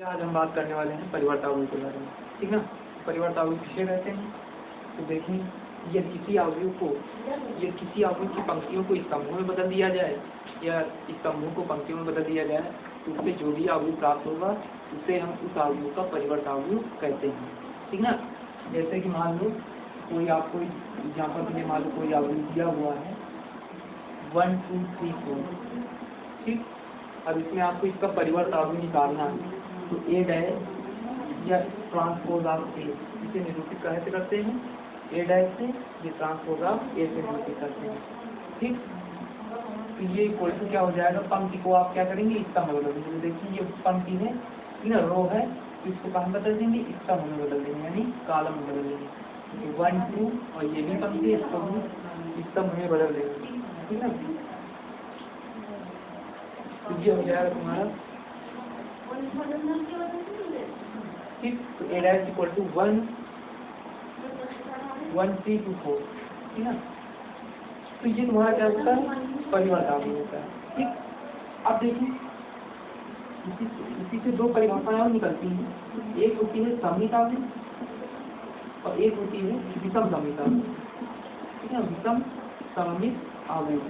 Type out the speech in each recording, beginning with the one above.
आज हम बात करने वाले हैं परिवर्तावयव के बारे में, ठीक ना। परिवर्तावयव किसे कहते हैं? तो देखें, यदि किसी अवयव की पंक्तियों को स्तंभों में बदल दिया जाए या स्तंभों को पंक्तियों में बदल दिया जाए तो उससे जो भी अवयव प्राप्त होगा उसे हम उस अवयव का परिवर्तावयव कहते हैं, ठीक ना। जैसे कि मान लो कोई आपको एग्जाम्पल के लिए मान लो कोई अवयव दिया हुआ है 1 2 3 4, ठीक। अब इसमें आपको इसका परिवर्तावयव निकालना है तो ए डैश या ट्रांसपोज ऑफ ए, इसे निरूपित कैसे करते हैं? ए डैश से, ये ट्रांसपोज ऑफ ए से निरूपित करते हैं, ठीक। तो ये इक्वल टू क्या हो जाएगा? पंक्ति को आप क्या करेंगे? स्तंभ में बदल देंगे। देखिए ये पंक्ति है ना, रो है, इसको कहाँ बदल देंगे? स्तंभ में बदल देंगे, यानी कॉलम में बदल देंगे। 1 2 और ये भी पंक्ति, इसको भी स्तंभ में बदल देंगे, ठीक है। तो ये हो जाएगा तुम्हारा, ठीक। तो ए डैश इक्वल टू 1 1 3 2 4, ठीक है। तो ये तुम्हारा क्या होता है? परिवर्तावयव होता है, ठीक। अब देखिए इसी से दो परिभाषाएं और निकलती हैं। एक होती है सममित अवयव और एक होती है विषम सममित अवयव, ठीक है। विषम सममित अवयव।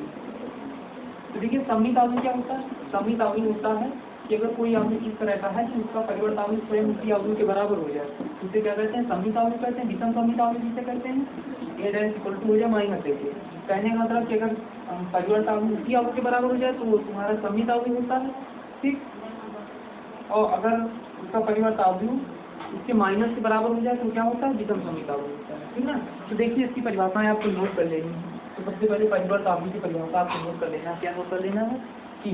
तो देखिए सममित अवयव क्या होता है? सममित अवयव होता है कि अगर कोई अवयव इस तरह का है कि उसका परिवर्तावयव स्वयं उसी अवयव के बराबर हो जाए, उसे क्या कहते हैं? सममित अवयव कहते हैं। विषम सममित अवयव जिसे कहते हैं ए डैश इक्वल टू हो जाए माइनस ए के। कहने का मतलब कि अगर परिवर्तावयव उसी अवयव के बराबर हो जाए तो वो तुम्हारा सममित अवयव होता है, ठीक। और अगर उसका परिवर्तावयव उसके माइनस के बराबर हो जाए तो क्या होता है? विषम सममित अवयव होता है, ठीक ना। तो देखिए इसकी परिभाषाएं आपको नोट कर लेनी है। तो सबसे पहले परिवर्तावयव की परिभाषा आपको नोट कर लेना। क्या नोट कर लेना है? कि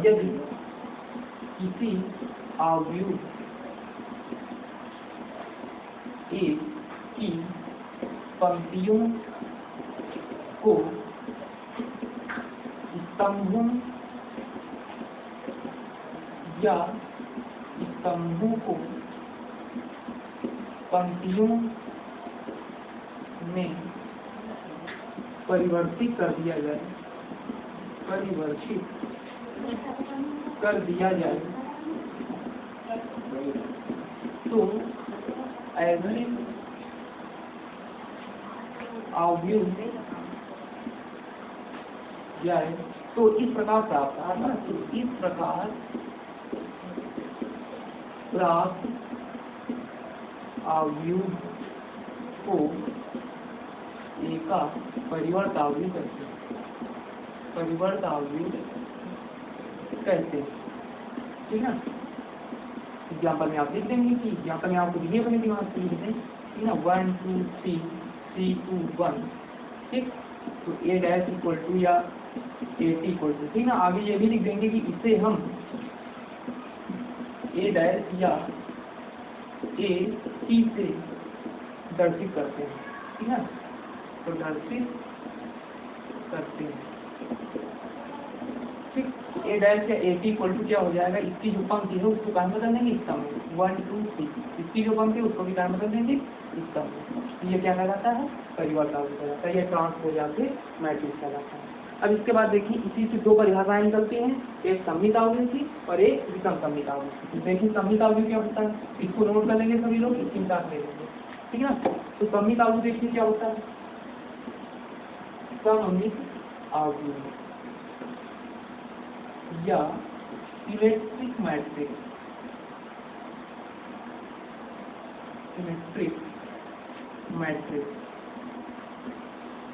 यदि किसी अवयव ए की पंक्तियों को स्तंभों या स्तंभों को पंक्तियों में परिवर्तित कर दिया जाए तो ऐसे अवयव जाए तो इस प्रकार प्राप्त है, तो इस प्रकार प्राप्त अवयव को एक परिवर्तावयव कहते हैं, ठीक है। एग्जाम्पल में आप लिख देंगे कि एग्जाम्पल में आपको दिए बने दिमाग से लिख दें, ठीक ना। 1 2 3 3 2 1, ठीक। तो ए डैश इक्वल टू या ए टी इक्वल टू, ठीक ना। आगे ये भी लिख देंगे कि इसे हम ए डैश या ए टी से दर्शित करते हैं, ठीक है। तो दर्शित करते हैं, ठीक। ए डैश या ए टी इक्वल टू क्या हो जाएगा? इसकी जो पंक्ति है उसको कहाँ बदल देंगे? स्तंभ में। 1 2 3, इसकी जो पंक्ति है उसको भी कहाँ बदल देंगे? स्तंभ में। ये क्या कहलाता है? परिवर्तावयव कहलाता है। यह ट्रांसपोज ऑफ मैट्रिक्स कहलाता है। अब इसके बाद देखिए इसी से दो परिभाषाएं निकलती हैं, एक सममित अवयव की और एक विषम सममित अवयव की। देखिए सममित अवयव क्या होता है, इसको नोट कर लेंगे सभी लोग, इसकी साथ ले लेंगे, ठीक है ना। तो सममित अवयव देखिए क्या होता है? सममित अवयव या सिमेट्रिक मैट्रिक्स,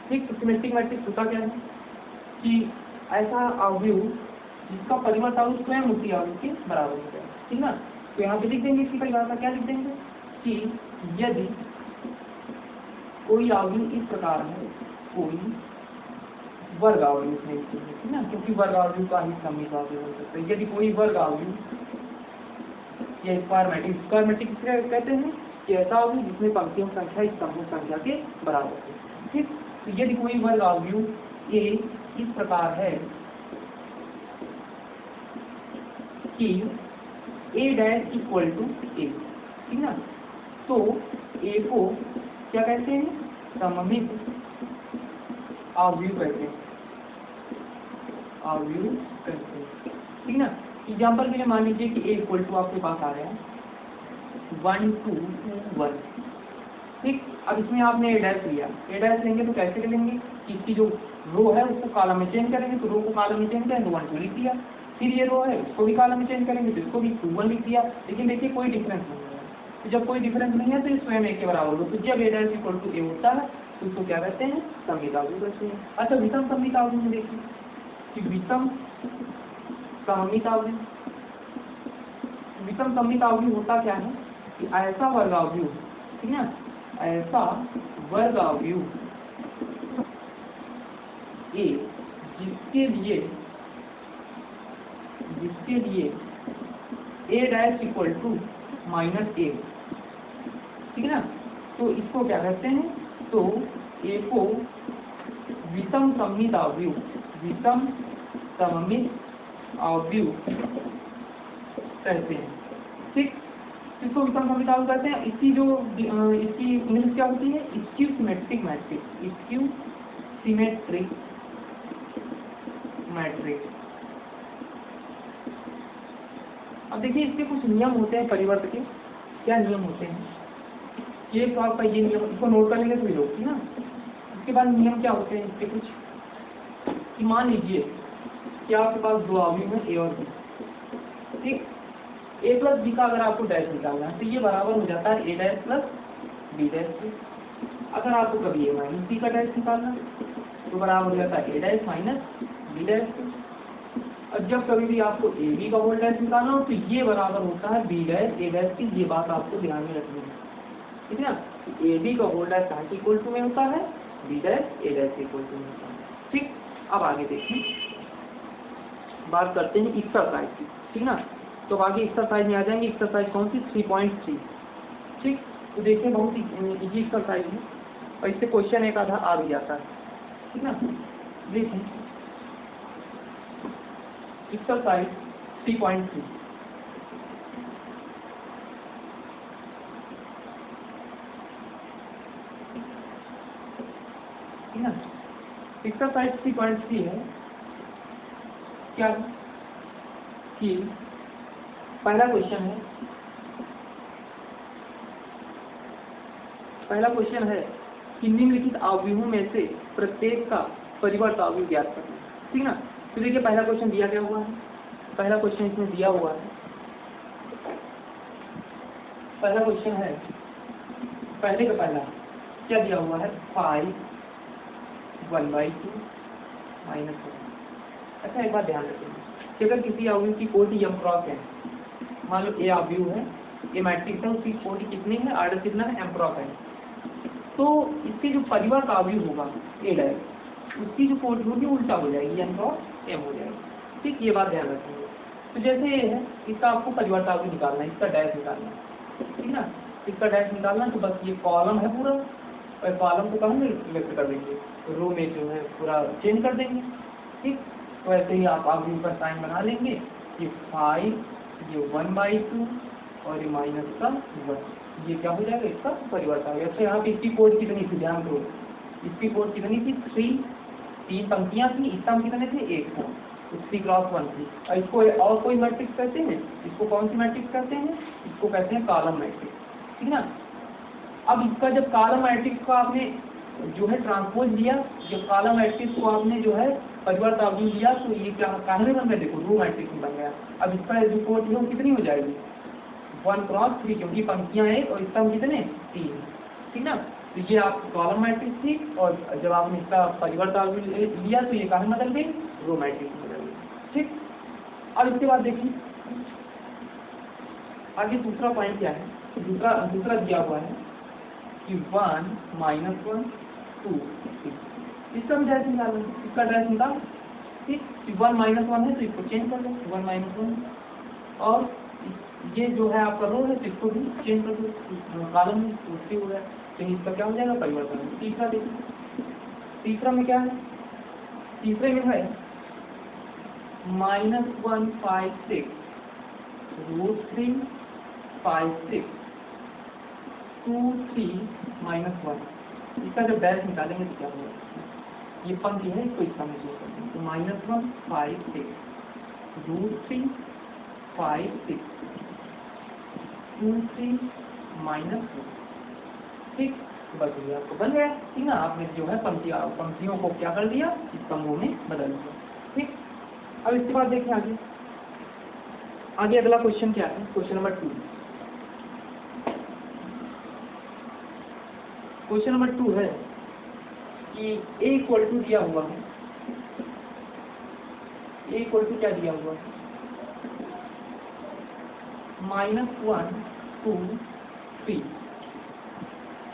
ठीक। सिमेट्रिक मैट्रिक्स होता क्या है कि ऐसा अवयव जिसका परिवर्तावयव स्वयं उसी अवयव के बराबर हो जाए, ठीक ना। तो यहाँ पे लिख देंगे इसकी परिभाषा। क्या लिख देंगे? कि यदि कोई अवयव इस प्रकार है, कोई वर्ग अवयव है, ठीक ना, क्योंकि वर्ग अवयव का ही सममित अवयव हो सकता है। यदि कोई वर्ग अवयव या स्क्वायर मैट्रिक्स कहते हैं कि ऐसा अवयव जिसमें पंक्तियों की संख्या स्तंभों की संख्या के बराबर है, ठीक। तो यदि कोई वर्ग अवयव ए इस प्रकार है कि ए डैश इक्वल टू ए, ठीक ना, तो ए को क्या कहते हैं? सममित अवयव कहते हैं, ठीक ना। एग्जाम्पल के लिए मान लीजिए कि ए इक्वल टू आपके पास आ रहा है 1 2 2 1, ठीक। अब इसमें आपने ए डैश लिया, ए डैश लेंगे तो कैसे लेंगे कि इसकी जो रो है उसको कॉलम में चेंज करेंगे, तो रो को कॉलम में चेंज करेंगे तो 1 2 लिख दिया। फिर ये रो है उसको भी कॉलम में चेंज करेंगे तो इसको भी 2 1 लिख दिया। लेकिन देखिए कोई डिफरेंस नहीं है, तो जब कोई डिफरेंस नहीं है तो ये स्वयं ए के बराबर हो। तो जब ए डैश इक्वल टू ए होता है तो उसको क्या कहते हैं, सममित अवयव कहते हैं। अच्छा विषम सममित अवयव में देखिए कि विषम सममित अवयव, विषम सममित अवयव होता क्या है कि ऐसा वर्ग अवयव, ठीक है, ऐसा वर्ग अवयव ए जिसके लिए ए डैश इक्वल टू माइनस ए, ठीक है ना, तो इसको क्या कहते हैं, तो ए को विषम सममित अवयव, विषम सममित अवयव कहते हैं, ठीक। इसको विषम सममित अवयव कहते हैं। इसकी जो इसकी इंग्लिश क्या होती है, skew symmetric matrix, skew symmetric matrix. अब देखिए इसके कुछ नियम होते हैं परिवर्त के। क्या नियम होते हैं, ये तो आपका ये नियम, इसको नोट कर लेंगे तो भी लोग, ठीक ना। इसके बाद नियम क्या होते हैं इसके कुछ, कि मान लीजिए कि आपके पास दो अवयव है ए और बी, ठीक। ए प्लस बी का अगर आपको डैश निकालना है तो ये बराबर हो जाता है ए डैश प्लस बी डैश से। अगर आपको कभी ए माइनस बी का डैश निकालना तो बराबर हो जाता है ए डैश माइनस बी डैश से। और जब कभी भी आपको ए बी का होल डैश निकालना हो तो ये बराबर होता है बी डैश ए डैश की। ये बात आपको ध्यान में रखनी है, ठीक है ना। ए बी का होल डैश कहाँ के इक्वल टू में होता है, बी डैश ए डैश के इक्वल टू में होता है, ठीक। अब आगे देखिए, बात करते हैं एक्सरसाइज की, ठीक ना। तो आगे एक्सरसाइज में आ जाएंगे। एक्सरसाइज कौन सी, 3.3, ठीक। तो देखिए बहुत ही इजी एक्सरसाइज है और इससे क्वेश्चन एक आधा आ भी जाता है, ठीक ना। देखिए एक्सरसाइज 3.3, ठीक ना। एक्सरसाइज 3.3 है क्या कि पहला क्वेश्चन है कि निम्नलिखित अवयवों में से प्रत्येक का परिवर्त अवयव ज्ञात करना, ठीक ना। तो देखिए पहला क्वेश्चन दिया गया हुआ है, पहला क्वेश्चन इसमें दिया हुआ है। पहला क्वेश्चन है, पहले का पहला क्या दिया हुआ है, 5 1/2 -1। अच्छा एक बात ध्यान रखिए कि अगर किसी अवयव की कोटि m क्रॉस है, मान लो ए अवयव है, ये मैट्रिक्स है, उसकी कोटि कितनी है, आर्डर कितना है, m क्रॉस है, तो इसके जो परिवर्त अवयव होगा ए डैश, उसकी जो कोटि होगी उल्टा हो जाएगी, n क्रॉस m हो जाएगी, ठीक। ये बात ध्यान रखेंगे। तो जैसे ये है, इसका आपको परिवर्त अवयव निकालना है, इसका डैश निकालना है, ठीक ना। इसका डैश निकालना है तो बस ये कॉलम है पूरा, और कॉलम को कहाँ में व्यक्त कर देंगे, रो में जो है पूरा चेंज कर देंगे, ठीक। तो ऐसे ही आप अवयव का साइन बना लेंगे, ये 5, ये 1/2 और ये माइनस का 1, ये क्या हो जाएगा, इसका परिवर्त आ गया। अच्छा यहाँ पे इसकी कोड कितनी थी, ध्यान करो, इसकी कोड कितनी थी, 3 पंक्तियाँ थी, इसका कितने थे, 1 था, 3 क्रॉस 1 थी। और इसको और कोई मैट्रिक्स कहते हैं, इसको कौन सी मैट्रिक्स कहते हैं, इसको कहते हैं कॉलम मैट्रिक्स, ठीक ना। अब इसका जब कॉलम मैट्रिक्स को आपने जो है ट्रांसपोज लिया, जब कॉलम मैट्रिक्स को आपने जो है परिवर्त अवयव लिया तो ये क्या कहाँ में बन गया, देखो रो मैट्रिक्स में बन गया। अब इसका जो कोट है वो कितनी हो जाएगी, 1 क्रॉस 3, क्योंकि पंक्तियाँ 1 और इसका कितने 3, ठीक ना। तो ये आप कॉलम मैट्रिक्स थी और जब आपने इसका परिवर्त अवयव लिया तो ये कहाँ में बदल गई, रो मैट्रिक्स में बदल गई, ठीक। अब इसके बाद देखिए आगे दूसरा पॉइंट क्या है, दूसरा दिया हुआ है कि 1 -1 2 6, इसका भी डैश निकालना है, इसका डैश निकाल, ठीक। 1 -1 है तो इसको चेंज कर दो, 1 -1, और ये जो है आपका रो है तो इसको भी चेंज कर दो कॉलम में, उसके हो गया, तो इसका क्या हो जाएगा, परिवर्तन। तीसरा देखिए, तीसरा में क्या है, तीसरे में है -1 5 6 √3 5 6 2 3 -1, इसका जब डैश निकालेंगे तो क्या होगा, ये पंक्ति है, इसको इसका में चेंज कर देंगे, तो -1 5 6 √3 5 6 2 3 -4। ठीक, बस ये आपको बन गया। ठीक ना, आपने जो है पंक्तियों को क्या कर दिया, स्तंभों में बदल दिया। ठीक, अब इसके बाद देखिए आगे अगला क्वेश्चन क्या है, क्वेश्चन नंबर 2। क्वेश्चन नंबर 2 है कि a इक्वल टू दिया हुआ है, a इक्वल टू क्या दिया हुआ है, -1 2 3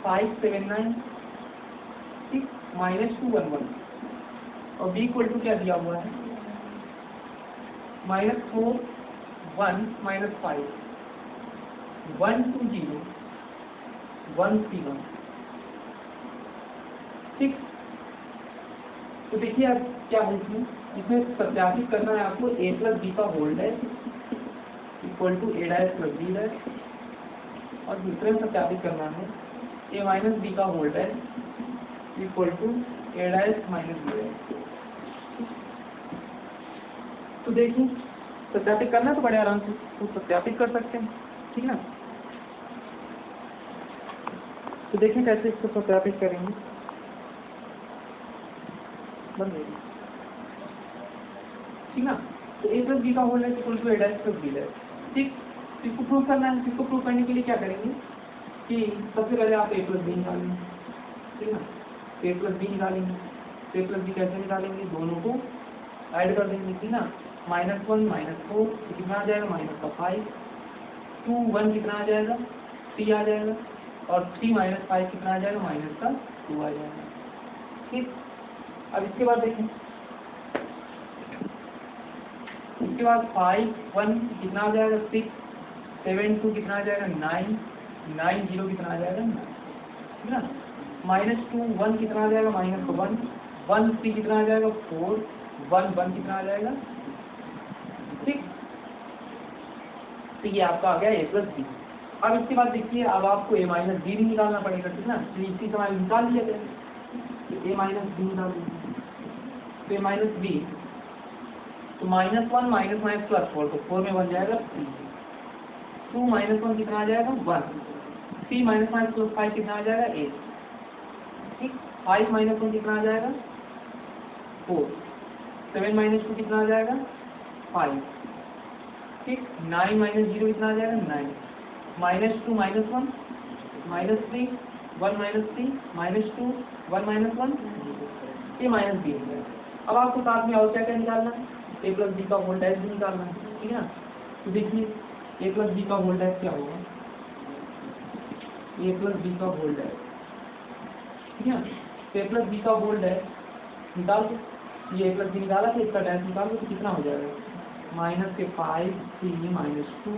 5 7 9 6 -2 1 1, और b इक्वल टू क्या दिया हुआ है, -4 1 -5 1 2 0 1 3 1। ठीक, तो देखिए अब क्या है इसमें सत्यापित करना है आपको a प्लस बी का whole dash equal to a dash plus B dash, और दूसरे में सत्यापित करना है a माइनस बी का whole dash equal to a dash minus B dash. तो देखिए सत्यापित करना तो बड़े आराम से तो सत्यापित कर सकते हैं। ठीक ना, तो देखिए कैसे इसको सत्यापित करेंगे। बन गई, ठीक ना, तो a प्लस बी का whole dash equal to a dash plus B dash. ठीक, इसको प्रूव करना है, इसको प्रूव करने के लिए क्या करेंगे कि सबसे पहले आप a प्लस बी निकालेंगे। ठीक ना, a प्लस बी निकालेंगे, a प्लस बी कैसे निकालेंगे, दोनों को ऐड कर देंगे। ठीक ना, -1 -4 कितना आ जाएगा, -5 2 1 कितना आ जाएगा, 3 आ जाएगा, और 3 -5 कितना आ जाएगा, -2 आ जाएगा। ठीक, अब इसके बाद देखें, इसके बाद 5 1 कितना आ जाएगा, 6 7 2 कितना आ जाएगा, 9 9 0 कितना आ जाएगा, 9। ठीक ना, -2 1 कितना आ जाएगा, -1 1 3 कितना आ जाएगा, 4 1 1 कितना आ जाएगा। ठीक, तो ये आपका आ गया a प्लस बी। अब इसके बाद देखिए अब आपको a माइनस बी भी निकालना पड़ेगा। ठीक ना, तो इसी समय निकाल लिया जाए, तो a माइनस बी निकाल दीजिए, तो a माइनस बी, तो -1 माइनस प्लस 4, तो 4 में बन जाएगा 3 2 -1 कितना आ जाएगा, 1 3 -5 प्लस 5 कितना आ जाएगा, 8। ठीक, 5 -1 कितना आ जाएगा, 4 7 -2 कितना आ जाएगा, 5। ठीक, 9 -0 कितना आ जाएगा, 9 -2 -1 -3 1 -3 -2 1 -1 ये माइनस बी है। अब आपको साथ में और क्या क्या निकालना है, a प्लस बी का होल डैश भी निकालना है। ठीक है ना, तो देखिए a प्लस बी का होल डैश क्या होगा, a प्लस बी का होल डैश। ठीक है, तो a प्लस बी का होल डैश निकाल दो, ये a प्लस बी निकाला तो इसका डैश निकाल दो, तो कितना हो जाएगा, -5 3 -2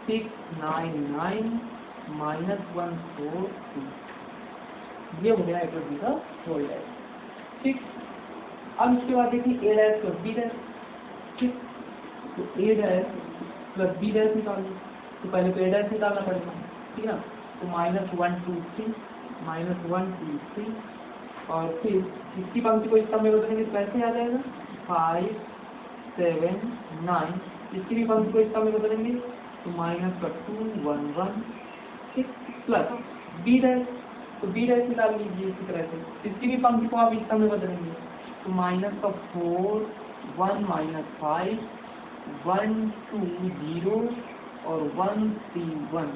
6 9 9 -1 4 2, ये हो गया a प्लस बी का होल डैश। ठीक, अब इसके बाद देखिए a dash plus B dash. ठीक, तो a dash plus B dash निकाल लो, तो पहले तो a डैश निकालना पड़ेगा। ठीक है ना, तो -1 2 3 -1 2 3, और फिर इसकी पंक्ति को इस स्तंभ में बदलेंगे तो कैसे आ जाएगा, 5 7 9, इसकी भी पंक्ति को इस स्तंभ में बदलेंगे तो -2 1 1। ठीक, प्लस बी डैश, तो बी डैश निकाल लीजिए इसी तरह से, इसकी भी पंक्ति को आप इस स्तंभ में बदलेंगे तो -4 1 -5 1 2 0 और 1 3 1।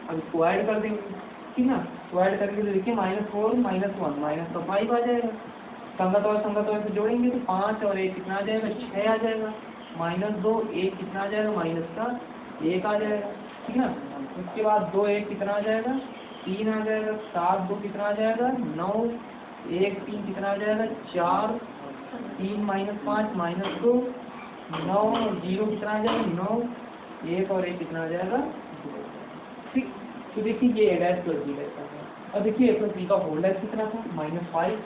अब इसको ऐड कर देंगे। ठीक ना, तो ऐड करके तो देखिए -4 -1 -5 आ जाएगा, संगत और से जोड़ेंगे तो 5 और 1 कितना आ जाएगा, 6 आ जाएगा, -2 1 कितना आ जाएगा, -1 आ जाएगा। ठीक ना, उसके बाद 2 1 कितना आ जाएगा, 3 आ जाएगा, 7 2 कितना आ जाएगा, 9 1 3 कितना आ जाएगा, 4 3 -5 -2 9 और 0 कितना आ जाएगा, 9 1 और 1 कितना आ जाएगा, 2। ठीक, तो देखिए ये a dash plus B dash है, और देखिए a प्लस बी का होल डैश कितना था, -5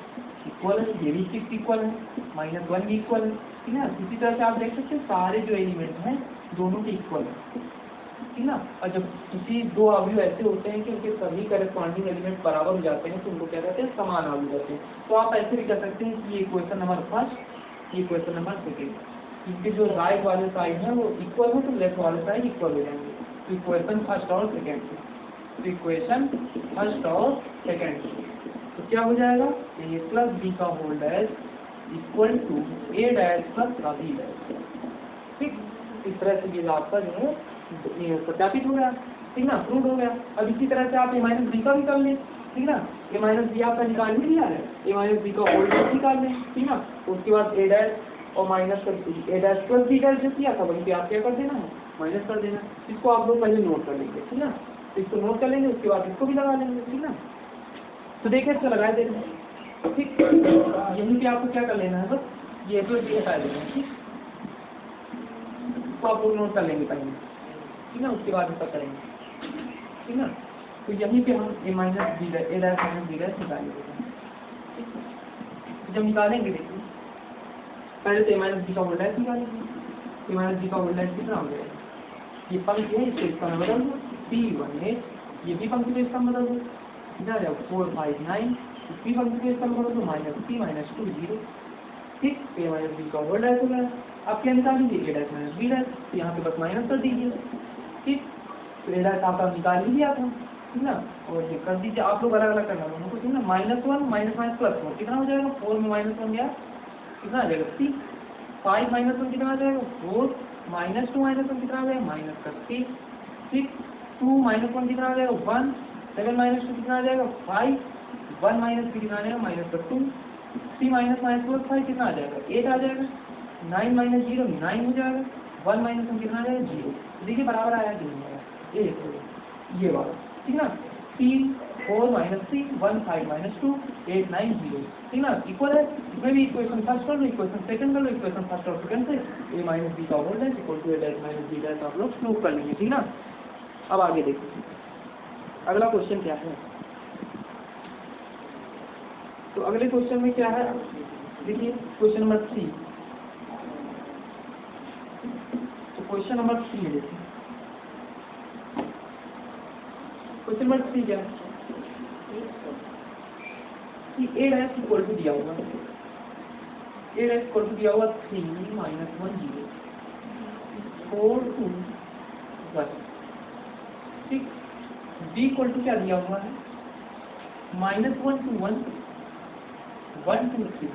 इक्वल है, ये भी 6 इक्वल है, -1 भी इक्वल है। ठीक है ना, इसी तरह से आप देख सकते हैं सारे जो एलिमेंट हैं दोनों के इक्वल है। ठीक ना, और जब किसी दो अवयव ऐसे होते हैं कि उनके सभी करेस्पॉन्डिंग एलिमेंट बराबर हो जाते हैं तो उनको क्या कहते हैं, समान अवयव कहते हैं। तो आप ऐसे भी कह सकते हैं कि ये क्वेश्चन नंबर फर्स्ट, ये क्वेश्चन नंबर सेकेंड। इनके जो राइट वाले साइड है वो इक्वल है तो लेफ्ट वाले साइड इक्वल हो जाएंगे। तो इक्वेशन फर्स्ट और सेकेंड की, तो इक्वेशन फर्स्ट और सेकेंड की तो क्या हो जाएगा, ए प्लस बी का whole dash equal to A dash plus का बी डैश। ठीक, इस तरह से ये आपका जो है ये सत्यापित हो गया, ठीक ना, प्रूव हो गया। अब इसी तरह से आप ए माइनस बी का भी कर लें, ठीक ना, ए माइनस बी आपका निकाल ही दिया है, ए माइनस बी का होल डैश निकाल लें, ठीक ना। उसके बाद ए डैश और माइनस कर ए डैश प्लस बी डैश जो किया था वहीं पे आप क्या कर देना है, माइनस कर देना। इसको आप लोग पहले नोट कर लेंगे, ठीक ना, इसको नोट कर लेंगे, उसके बाद इसको भी लगा लेंगे, ठीक ना। तो देखिए इसको लगा देंगे, ठीक, यहीं पे आपको क्या कर लेना है, बस ये प्लस बी हटा देना, ठीक, इसको आप लोग नोट कर लेंगे पहले, ठीक ना, उसके बाद इसका करेंगे, ठीक ना। तो यहीं पे हम ए माइनस बी डैश ए डैश माइनस बी डैश निकालेंगे, ठीक। जब निकालेंगे देखिए पहले तो ए माइनस बी का होल डैश निकालेंगे। ए माइनस बी का होल डैश कितना हो जाएगा, ये पंक्ति है इसको इसका में बदल दो, C1 ये भी पंक्ति को इसका में बदल दो, कितना आ जाएगा 4 5 9, इसी पंक्ति को इसका में बदल दो माइनस 3 माइनस 2 0, ठीक। ए माइनस बी का होल डैश हो गया। आप क्या निकाल लीजिए, ए डैश माइनस बी डैश, तो यहाँ पे बस माइनस कर दीजिए, ठीक। तो ए डैश आपका निकाल ही दिया था, ठीक ना, और ये कर दीजिए। आप लोग अलग अलग करना दोनों को, ठीक ना। -1 माइनस माइनस प्लस 4 कितना हो जाएगा, 4 में -1 गया कितना आ जाएगा 3, 5 -1 कितना आ जाएगा 4, -2 -1 कितना आ जाएगा -3, ठीक। 2 -1 कितना आ जाएगा 1, 7 -2 कितना आ जाएगा 5, 1 -3 कितना आ जाएगा -2, 3 -5 कितना आ जाएगा 8 आ जाएगा, 9 -0 9 हो जाएगा, 1 -1 कितना आ जाएगा 0। देखिए बराबर आया कि नहीं आया, ये वाला, ठीक ना। 3 4 -3 1 5 -2 8 9 0, ठीक ना, इक्वल है। इसमें भी इक्वेशन फर्स्ट कर लो, इक्वेशन सेकंड कर लो, इक्वेशन फर्स्ट और सेकंड से ए माइनस बी का whole dash equal to A dash minus B dash आप लोग प्रूव कर लेंगे, ठीक ना। अब आगे देखिए अगला क्वेश्चन क्या है। तो अगले क्वेश्चन में क्या है, देखिए क्वेश्चन नंबर 3। तो क्वेश्चन नंबर 3 है, देखिए क्वेश्चन नंबर 3 क्या है कि ए डैश इक्वल टू दिया हुआ है, ए डैश इक्वल टू दिया हुआ 3 -1 0 4 2 1, ठीक। बी इक्वल टू क्या दिया हुआ है -1 2 1 1 2 3।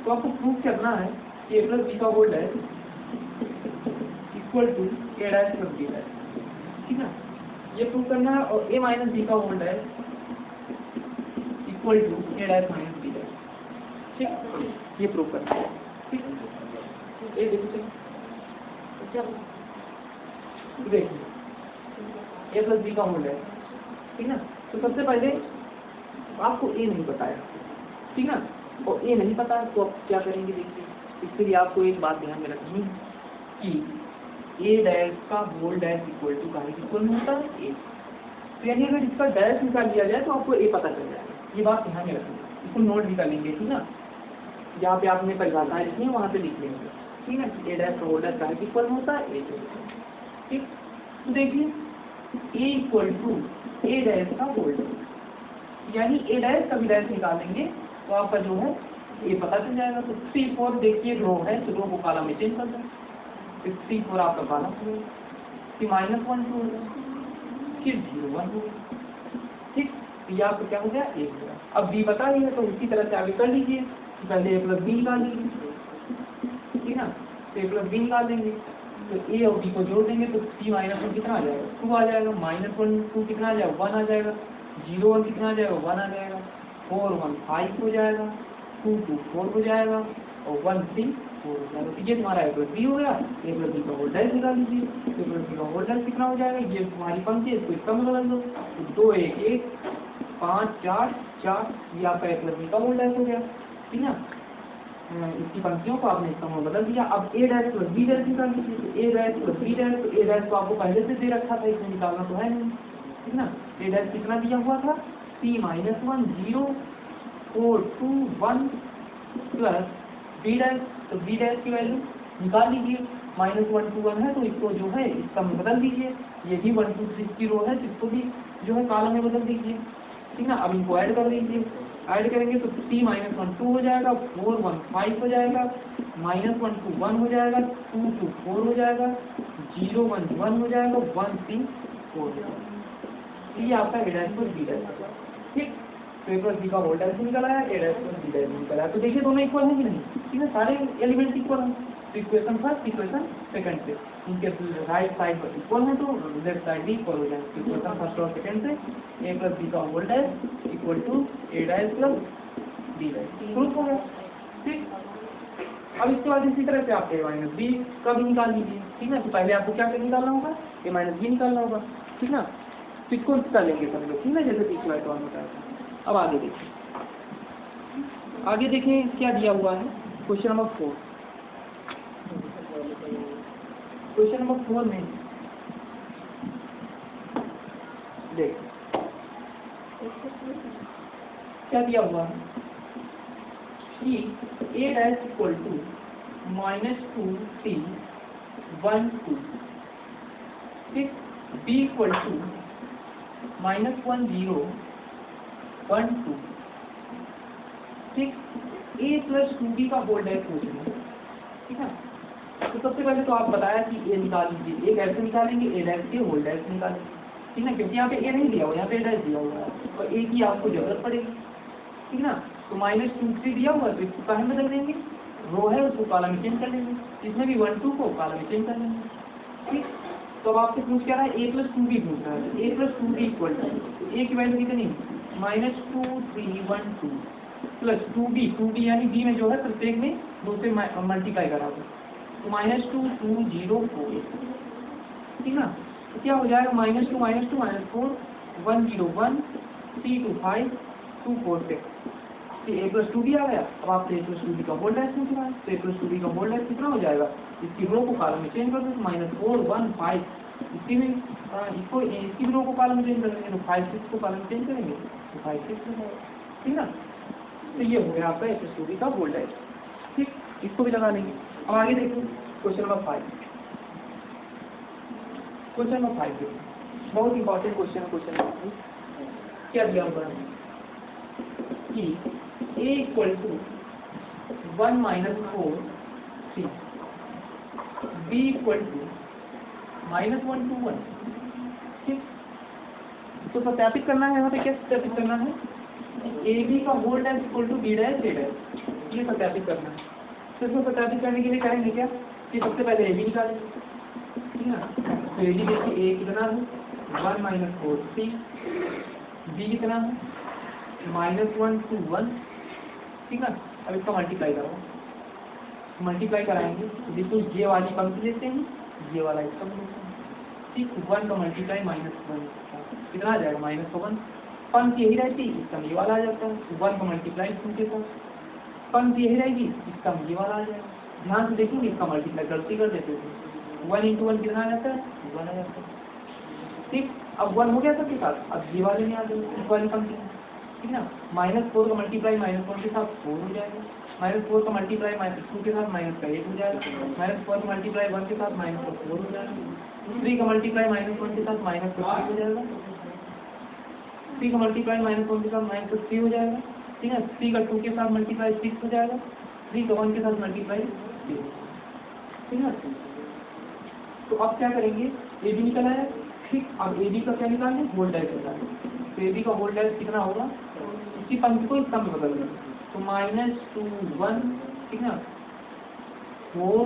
तो आपको प्रूव करना है कि ए प्लस बी का whole dash equal to A dash plus B dash, ठीक है, ये प्रूव करना है। और ए माइनस बी का whole dash equal to A dash minus B dash, ठीक, ये प्रूव करना है, ठीक। ये देखिए ए प्लस बी का होल डैश, ठीक ना। तो सबसे पहले आपको ए नहीं पता है, ठीक ना, और ए नहीं पता तो आप क्या करेंगे, देखिए इसके लिए आपको एक बात ध्यान में रखनी है कि ए डैश का होल डैश इक्वल टू का इक्वल होता है ए। तो यानी अगर इसका डैश निकाल लिया जाए तो आपको ए पता चल जाएगा, ये बात ध्यान में रखनी है। इसको नोट भी कर लेंगे, ठीक ना, जहाँ पे आपने परिभाषाएं लिखी है वहाँ पे लिख लेंगे, ठीक है। ए डैश का होल डैश का इक्वल होता है ए, ठीक। तो देखिए ए इक्वल टू ए डैश का होल डैश, यानी ए डैश का भी डैश निकालेंगे तो आपका जो है ये पता चल जाएगा। तो 3 4 देखिए रो है तो रो को कॉलम में चेंज कर दें, 3 4 आपका कॉलम हो गया, फिर -1 2 हो गया, फिर 0 1 हो गया, ठीक। ये आपको क्या हो गया 1 हो गया। अब बी पता ही है तो उसी तरह से आगे कर लीजिए, पहले ए प्लस बी निकाल लीजिए, ठीक ना, तो ए प्लस बी निकाल देंगे तो ए और बी को जोड़ देंगे तो 3 -1 कितना आ जाएगा 2 आ जाएगा, -1 2 कितना आ जाएगा 1 आ जाएगा, 0 1 कितना आ जाएगा 1 आ जाएगा, 4 1 5 हो जाएगा, 2 2 4 हो जाएगा और 1 3 4 हो जाएगा। तो ये तुम्हारा ए प्लस बी हो गया। ए प्लस बी का होल डैश निकाल लीजिए, ए प्लस बी का होल डैश कितना हो जाएगा, ये तुम्हारी पंक्ति है इसको इसका में बदल दो, 2 1 1 5 4 4, ये आपका ए प्लस बी का होल डैश हो गया, ठीक ना। इसकी पंक्तियों को आपने इसका में बदल दिया। अब ए डैश प्लस बी डैश निकाल लीजिए, ए डैश प्लस बी डैश, तो ए डैश तो आपको पहले से दे रखा था, इसमें निकालना तो है नहीं, ठीक ना। ए डैश कितना दिया हुआ था 3 -1 0 4 2 1 प्लस बी डैश, तो बी डैश की वैल्यू निकाल लीजिए, -1 2 1 है तो इसको जो है इसका में बदल दीजिए, ये भी 1 2 3 की रो है जिसको भी जो है कॉलम में बदल दीजिए, ठीक ना। अब इनको ऐड कर लीजिए, ऐड करेंगे तो 3 - 1 2 हो जाएगा, 4 1 5 हो जाएगा, -1 2 1 हो जाएगा, 2 2 4 हो जाएगा, 0 1 1 हो जाएगा, 1 3 4 हो जाएगा। ये आपका A' + B', ठीक। तो A + B का होल डैश निकल आया, A' + B' निकल आया। तो देखिए दोनों इक्वल है कि नहीं, ठीक है, सारे एलिमेंट इक्वल हैं। तो इक्वेशन फर्स्ट, इक्वेशन सेकंड से इनके राइट साइड पर इक्वल है तो लेफ्ट साइड भी इक्वल हो जाएगा। इक्वेशन फर्स्ट और सेकंड से A + B का whole dash equal to A' + B', proof हो गया, ठीक। अब इसके बाद इसी तरह से आप A - B का भी निकाल लीजिए, ठीक है। तो पहले आपको क्या निकालना होगा, A - B निकालना होगा, ठीक ना। तो इसको कर लेंगे सब लोग, ठीक है, जैसे पिछली बार तो बताया था। अब आगे देखिए, आगे देखें क्या दिया हुआ है। क्वेश्चन नंबर 4, क्वेश्चन नंबर 4 में देख क्या दिया हुआ है कि A' = -2 3 1 2, ठीक। B = -1 0 1 2, ठीक। A + 2B का होल डैश पूछना है, ठीक है। तो सबसे पहले तो आप बताया कि A निकाल लीजिए, एक ऐसे निकालेंगे, A' के होल डैश निकालेंगे, ठीक है, क्योंकि यहाँ पे A नहीं दिया हुआ, यहाँ पे A' दिया हुआ है, और A की आपको जरूरत पड़ेगी, ठीक ना। तो -2 3 दिया हुआ है तो इसको कहाँ बदल देंगे, रो है उसको कॉलम में चेंज कर लेंगे, इसमें भी 1 2 को कॉलम में चेंज कर लेंगे, ठीक। तो अब आपसे पूछ क्या रहा है, A + 2B पूछ रहा है। A + 2B equal to A की वैल्यू कितनी, -2 3 1 2 प्लस 2B यानी B में जो है प्रत्येक में 2 से मल्टीप्लाई करा दो, तो -2 2 0 4, ठीक ना। तो क्या हो जाएगा, -2 -2 -4 1 0 1 3 2 5 2 4 6, तो A + 2B आ गया। अब आपसे A + 2B का होल डैश पूछ रहा है, तो A + 2B का होल डैश कितना हो जाएगा, इसकी रो को कॉलम में चेंज कर दो, -4 1 5, इसकी भी इसकी रो को कॉलम में चेंज कर देंगे तो 5 6 को कॉलम में चेंज करेंगे तो 5 6 हो जाएगा, ठीक ना। तो ये हो गया आपका A + 2B का होल डैश, ठीक। इसको भी लगा लेंगे। अब आगे देखिए क्वेश्चन नंबर 5, क्वेश्चन नंबर 5 देखिए, बहुत इंपॉर्टेंट क्वेश्चन है। क्वेश्चन नंबर 5 क्या दिया हुआ है कि A = 1 - 4 3, B = -1 2 1, ठीक। तो सत्यापित करना है, यहाँ पे क्या सत्यापित करना है, AB का whole dash equal to B' A', ये सत्यापित करना है। तो इसको सत्यापित करने के लिए करेंगे क्या कि सबसे पहले AB निकालेंगे, ठीक है। तो AB देखिए A कितना है, 1 - 4 3, B कितना है, -1 2 1, ठीक है। अब इसका मल्टीप्लाई करो, मल्टीप्लाई कराएंगे तो देखो ये वाली पंक्ति लेते हैं, ये वाला इसका लेते हैं, ठीक। 1 का मल्टीप्लाई -1 कितना आ जाएगा, -1, पंक्ति यही रहती, इसका ये वाला आ जाता है। 1 का मल्टीप्लाई 2 के साथ, पंक्ति यही रहेगी, इसका ये वाला आ जाएगा। ध्यान से देखेंगे, इसका मल्टीप्लाई गलती कर देते थे, 1 × 1 कितना आ जाता है, 1 आ जाता है, ठीक। अब 1 हो गया सबके साथ, अब ये वाले में आ गए इस वाली पंक्ति, ठीक ना। -4 का मल्टीप्लाई -1 के साथ 4 हो जाएगा, -4 का मल्टीप्लाई -2 के साथ -1 हो जाएगा, -4 का मल्टीप्लाई 1 के साथ -4 हो जाएगा, 3 का मल्टीप्लाई -1 के साथ -3 हो जाएगा, 3 का मल्टीप्लाई -1 के साथ -3 हो जाएगा, ठीक है। 3 का 2 के साथ मल्टीप्लाई 6 हो जाएगा, 3 का 1 के साथ मल्टीप्लाई 0, ठीक है। तो अब क्या करेंगे, AB निकल आया, ठीक। अब AB का क्या निकालें, होल डैश निकालें। तो AB का होल डैश कितना होगा, इसी पंक्ति को इसका में बदल दें, तो -2 1, ठीक ना, 4,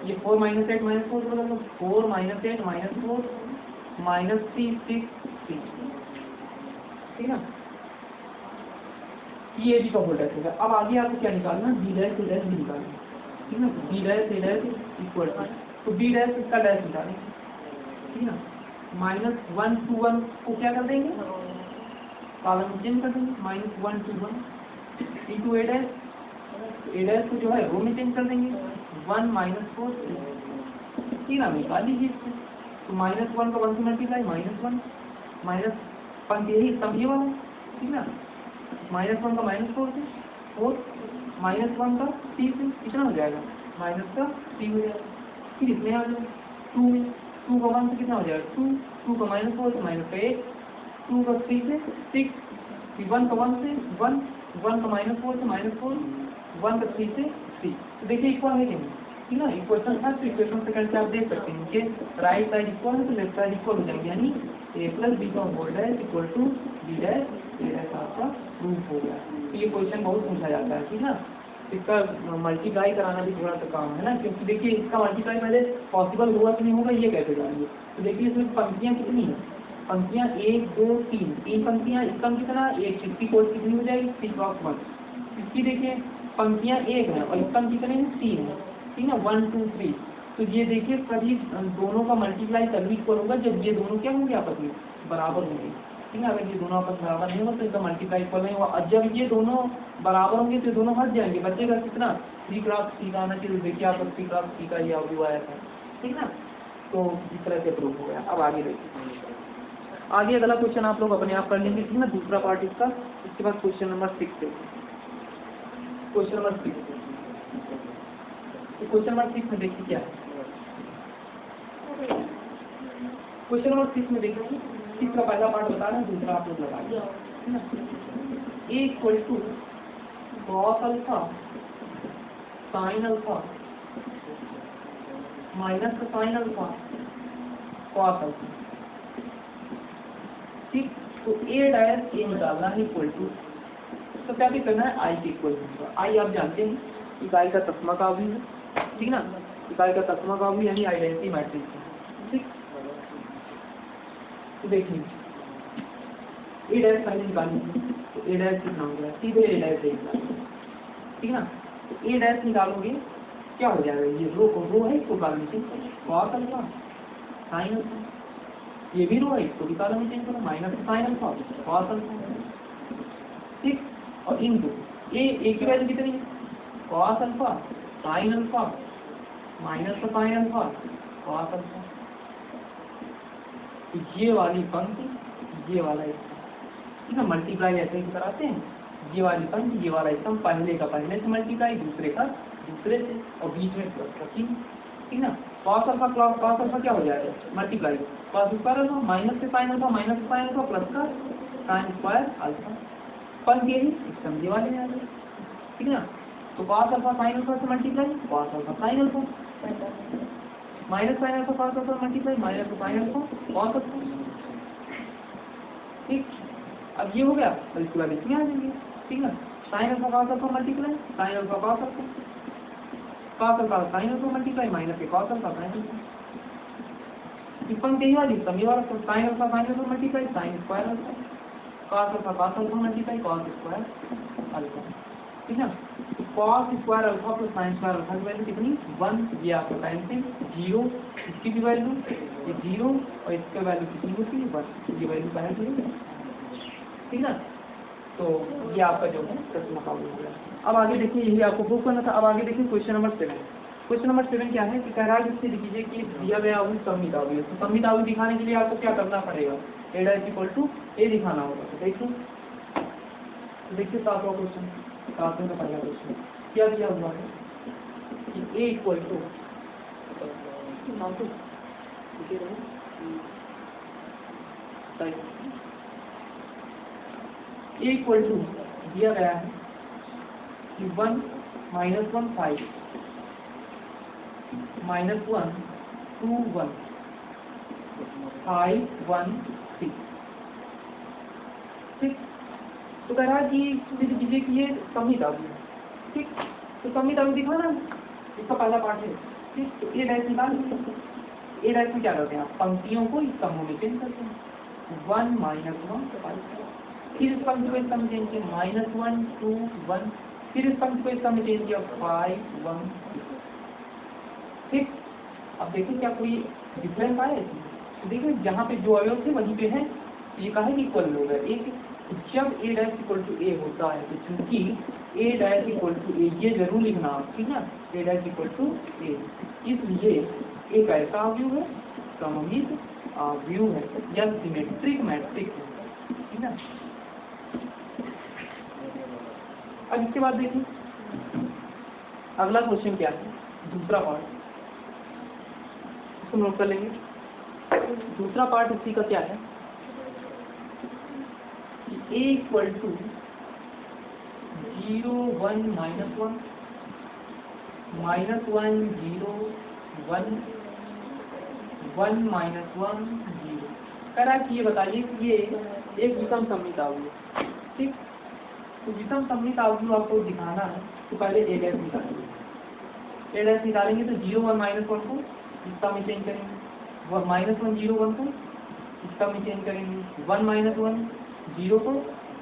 ये 4 -8 -4 बदल दो, 4 -8 -4 -3 6 3, ठीक है। ये AB का होल डैश होगा। अब आगे आपको क्या निकालना, B' A' भी निकालना, ठीक है। B' A' इक्वल तो B' इसका डैश निकालें, ठीक है। -1 2 1 को क्या कर देंगे, कॉलम में चेंज कर देंगे, -1 2 1 इंटू A' को जो है रो में चेंज कर देंगे, 1 -4 ठीक ना, निकाल लीजिए इसको। तो -1 का 1 से मल्टीप्लाई -1 माइनस पंक्ति यही सब ये वाला, ठीक ना। -1 का -4 से 4 -1 का 3 से कितना हो जाएगा, माइनस का 3 हो जाएगा। फिर इसमें आ जाओ 2 में, 2 का 1 से कितना हो जाएगा 2, 2 का -4 से -1, 2 का 3 से 6, कि 1 का 1 से 1, 1 का -4 से -4, 1 का 3 से 3। तो देखिए इक्वल है कि नहीं, ठीक ना। इक्वेशन था तो इक्वेशन सेकंड से आप देख सकते हैं कि राइट साइड इक्वल है तो लेफ्ट साइड इक्वल हो जाएंगे, यानी a + b का whole dash equal to b dash a dash आपका प्रूफ हो गया। तो ये क्वेश्चन बहुत पूछा जाता है, ठीक ना। इसका मल्टीप्लाई कराना भी थोड़ा सा काम है ना, क्योंकि देखिए इसका मल्टीप्लाई पहले पॉसिबल होगा कि नहीं होगा ये कैसे जानिए। तो देखिए इसमें पंक्तियाँ कितनी हैं, पंक्तियाँ 1 2 3, 3 पंक्तियाँ, इसका कितना 1, इसकी कोड कितनी हो जाएगी 3 क्रॉस 1। इसकी देखिए पंक्तियाँ 1 है और इसका कितने हैं 3 है, ठीक ना, 1 2 3। तो ये देखिए कभी दोनों का मल्टीप्लाई तभी इक्वल होगा जब ये दोनों क्या होंगे आपस में बराबर होंगे, ठीक है। अगर ये दोनों आपस बराबर नहीं होगा तो इनका मल्टीप्लाई इक्वल नहीं होगा, और जब ये दोनों बराबर होंगे तो दोनों हट जाएंगे, बचेगा कितना 3 क्रॉस 3 का आना चाहिए। देखिए आपको 3 क्रॉस 3 का ये अवयव आया था, ठीक ना। तो इस तरह से प्रूव हो गया। अब आगे देखिए, आगे अगला क्वेश्चन आप लोग अपने आप कर लेंगे, ठीक ना, दूसरा पार्ट इसका। इसके बाद क्वेश्चन नंबर 6 से, क्वेश्चन नंबर 6, क्वेश्चन नंबर 6 में देखिए क्या है। क्वेश्चन नंबर 6 में देखिए, 6 का पहला पार्ट बता रहे हैं, दूसरा आप लोग लगाइए, ठीक ना। a equal to cos alpha sine alpha minus का साइन अल्फा कॉस अल्फा, ठीक। तो a डैश a निकालना है इक्वल टू, तो क्या भी करना है i के इक्वल होगा। i आप जानते हैं इकाई का तस्मा का अवयव है, ठीक ना, इकाई का तस्मा का अवयव यानी आइडेंटिटी मैट्रिक्स है, ठीक। तो देखिए a डैश पहले निकालेंगे, तो a डैश कितना हो गया, सीधे a डैश निकालेंगे, ठीक ना। तो a डैश निकालोगे क्या हो जाएगा, ये रो है इसको निकालने से कॉस अल्फा साइन अल्फा, ये भी रो है इसको भी निकालने में चेंज करो minus sign alpha cos alpha, ठीक। और इन दो a की वैल्यू कितनी है cos alpha sine alpha minus sign alpha cos alpha. ये वाली पंक्ति ये वाला इसका, ठीक है, मल्टीप्लाई ऐसे ही कराते हैं, ये वाली पंक्ति ये वाला इसका पहले का पहले से मल्टीप्लाई दूसरे का दूसरे से और बीच में प्लस का चिन्ह, ठीक ना। कॉस अल्फा क्या हो जाएगा multiply cos square alpha minus से साइन अल्फा माइनस से साइन अल्फा प्लस का साइन स्क्वायर अल्फा, पंक्ति यही समझे वाले में आ गए, ठीक ना। तो कॉस अल्फा साइन अल्फा से multiply cos alpha sine alpha minus sign alpha cos alpha multiply minus sign alpha cos alpha, ठीक। अब ये हो गया और इसके बाद इसमें आ जाएंगे, ठीक ना। Sign alpha cos alpha multiply sign alpha cos alpha cos alpha sine alpha multiply minus के कॉस अल्फा साइन अल्फा, इस पंक्ति यही वाली समी वाला sine alpha multiply sine square alpha cos alpha cos alpha multiply cos square alpha, ठीक है। Cos square alpha plus sine square alpha की वैल्यू कितनी 1, ये आपका टाइम से 0, इसकी भी वैल्यू ये 0 और इसका वैल्यू कितनी होती है 1, ये वैल्यू बाहर 0, ठीक ना। तो ये आपका जो है प्रश्न का हो गया। अब आगे देखिए यही आपको प्रूव करना था। अब आगे देखिए क्वेश्चन नंबर 7। क्वेश्चन नंबर 7 क्या है कि कह रहा है इससे लिखिए कि दिया गया अवयव सममित अवयव, तो सममित अवयव दिखाने के लिए आपको क्या करना पड़ेगा a dash equal to a दिखाना होगा। तो देखिए 7वां क्वेश्चन, 7वें का पहला क्वेश्चन क्या दिया हुआ है कि a equal to a equal to दिया गया है कि 1 -1 5 -1 2 1 5 1 6, ठीक। तो कह रहा है कि कीजिए कि ये सममित अवयव है, ठीक। तो सममित अवयव दिखाना इसका पहला पार्ट है, ठीक। तो a डैश निकाल, a डैश में क्या करते हैं आप पंक्तियों को इस समूह में चेंज करते हैं 1 -1 तो 5, फिर इस पंक्ति को इसका में चेंज किया -1 2 1, फिर इस पंक्ति को इसका में चेंज किया 5 1 6, ठीक। अब देखिए क्या कोई डिफरेंस आया इसमें, तो देखिए जहाँ पे जो अवयव थे वहीं पे है, ये कहा है कि इक्वल हो गया एक। जब a dash equal to a होता है तो चूंकि a dash equal to a ये जरूर लिखना आप, ठीक ना, a dash equal to a, इसलिए एक ऐसा अवयव है सममित अवयव है या सिमेट्रिक मैट्रिक्स है, ठीक ना। अब इसके बाद देखिए अगला क्वेश्चन क्या है, दूसरा पार्ट, इसको नोट कर लेंगे। दूसरा पार्ट इसी का क्या है ए इक्वल टू 0 1 -1 -1 0 1 1 -1 0 करा कि ये बताइए कि ये एक विषम सममित अवयव, ठीक। तो विषम सममित अवयव आपको दिखाना है तो पहले ए डैश निकालेंगे। ए डैश निकालेंगे तो 0 1 -1 को इसका में चेंज करेंगे, -1 0 1 को इसका में चेंज करेंगे, 1 -1 0 को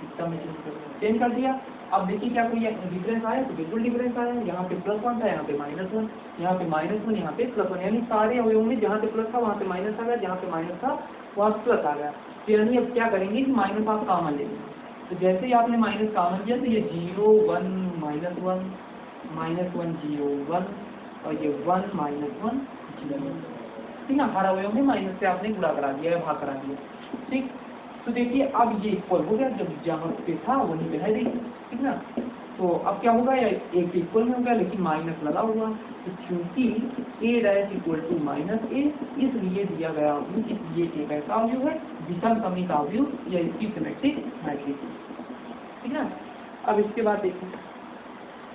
इसका में चेंज करेंगे। चेंज कर दिया। अब देखिए क्या कोई डिफरेंस आया, तो बिल्कुल डिफरेंस आया। यहाँ पे +1 था, यहाँ पे -1, यहाँ पे -1, यहाँ पे +1, यानी सारे अवयवों में जहाँ पे प्लस था वहाँ पे माइनस आ गया, जहाँ पे माइनस था वहाँ प्लस आ गया। तो यानी अब क्या करेंगे कि माइनस आप कॉमन लेंगे। तो जैसे ही आपने माइनस कॉमन किया तो ये 0 1 -1 -1 0 1 और ये 1 -1 0, ठीक ना। हर अवयव में माइनस से आपने गुणा करा दिया, भाग करा दिया, ठीक। तो देखिए अब ये इक्वल हो गया, जब जहाँ पे था वहीं पे है, देखिए, ठीक ना। तो अब क्या होगा, या एक इक्वल में हो गया लेकिन माइनस लगा हुआ। तो चूंकि ए डैश इक्वल टू -a, इसलिए दिया गया ये एक ऐसा अवयव है विषम सममित अवयव या इसकी सिमेट्रिक मैट्रिक्स, ठीक ना। अब इसके बाद देखिए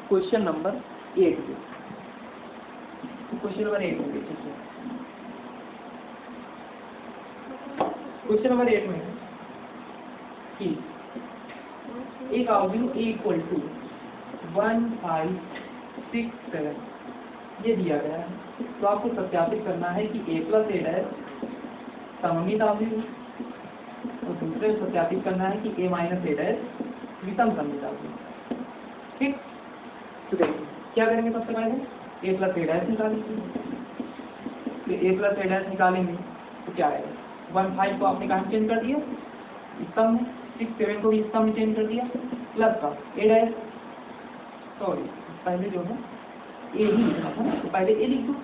क्वेश्चन नंबर 8 पे। क्वेश्चन नंबर 8 में देखिए, क्वेश्चन नंबर 8 में कि एक अवयव ए इक्वल टू 1 5 6 7 ये दिया गया है। तो आपको सत्यापित करना है कि a + a डैश सममित अवयव, और दूसरे सत्यापित करना है कि a - a डैश विषम सममित अवयव, ठीक। तो देखिए क्या करेंगे, सबसे पहले a + a डैश निकालेंगे। तो a + a डैश निकालेंगे तो क्या आएगा, 1 5 को आपने कहाँ चेंज कर दिया, इसका में, 6 7 को भी इसका में चेंज कर दिया, प्लस का a डैश, सॉरी पहले जो है ए ही लिखना था, तो पहले ए लिख दो,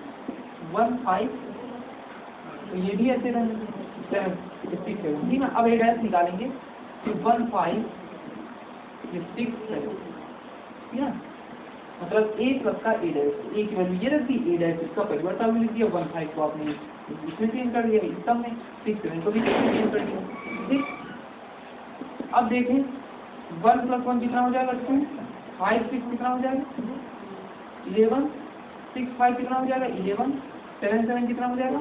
1 5, तो ये भी ऐसे रहने 7 6 7, ठीक ना। अब ए डैश निकालेंगे तो 1 5 ये 6 7, ठीक ना। मतलब ए प्लस का ए डैश, ए की वैल्यू ये रखी, ए डैश इसका परिवर्तन लिख दिया, 1 5 को आपने इसमें चेंज कर दिया, इसका में 6 7 को भी चेंज कर दिया, ठीक। अब देखें 1 + 1 कितना हो जाएगा, 2 5 6 कितना हो जाएगा 11, 6 5 कितना हो जाएगा 11, 7 7 कितना हो जाएगा।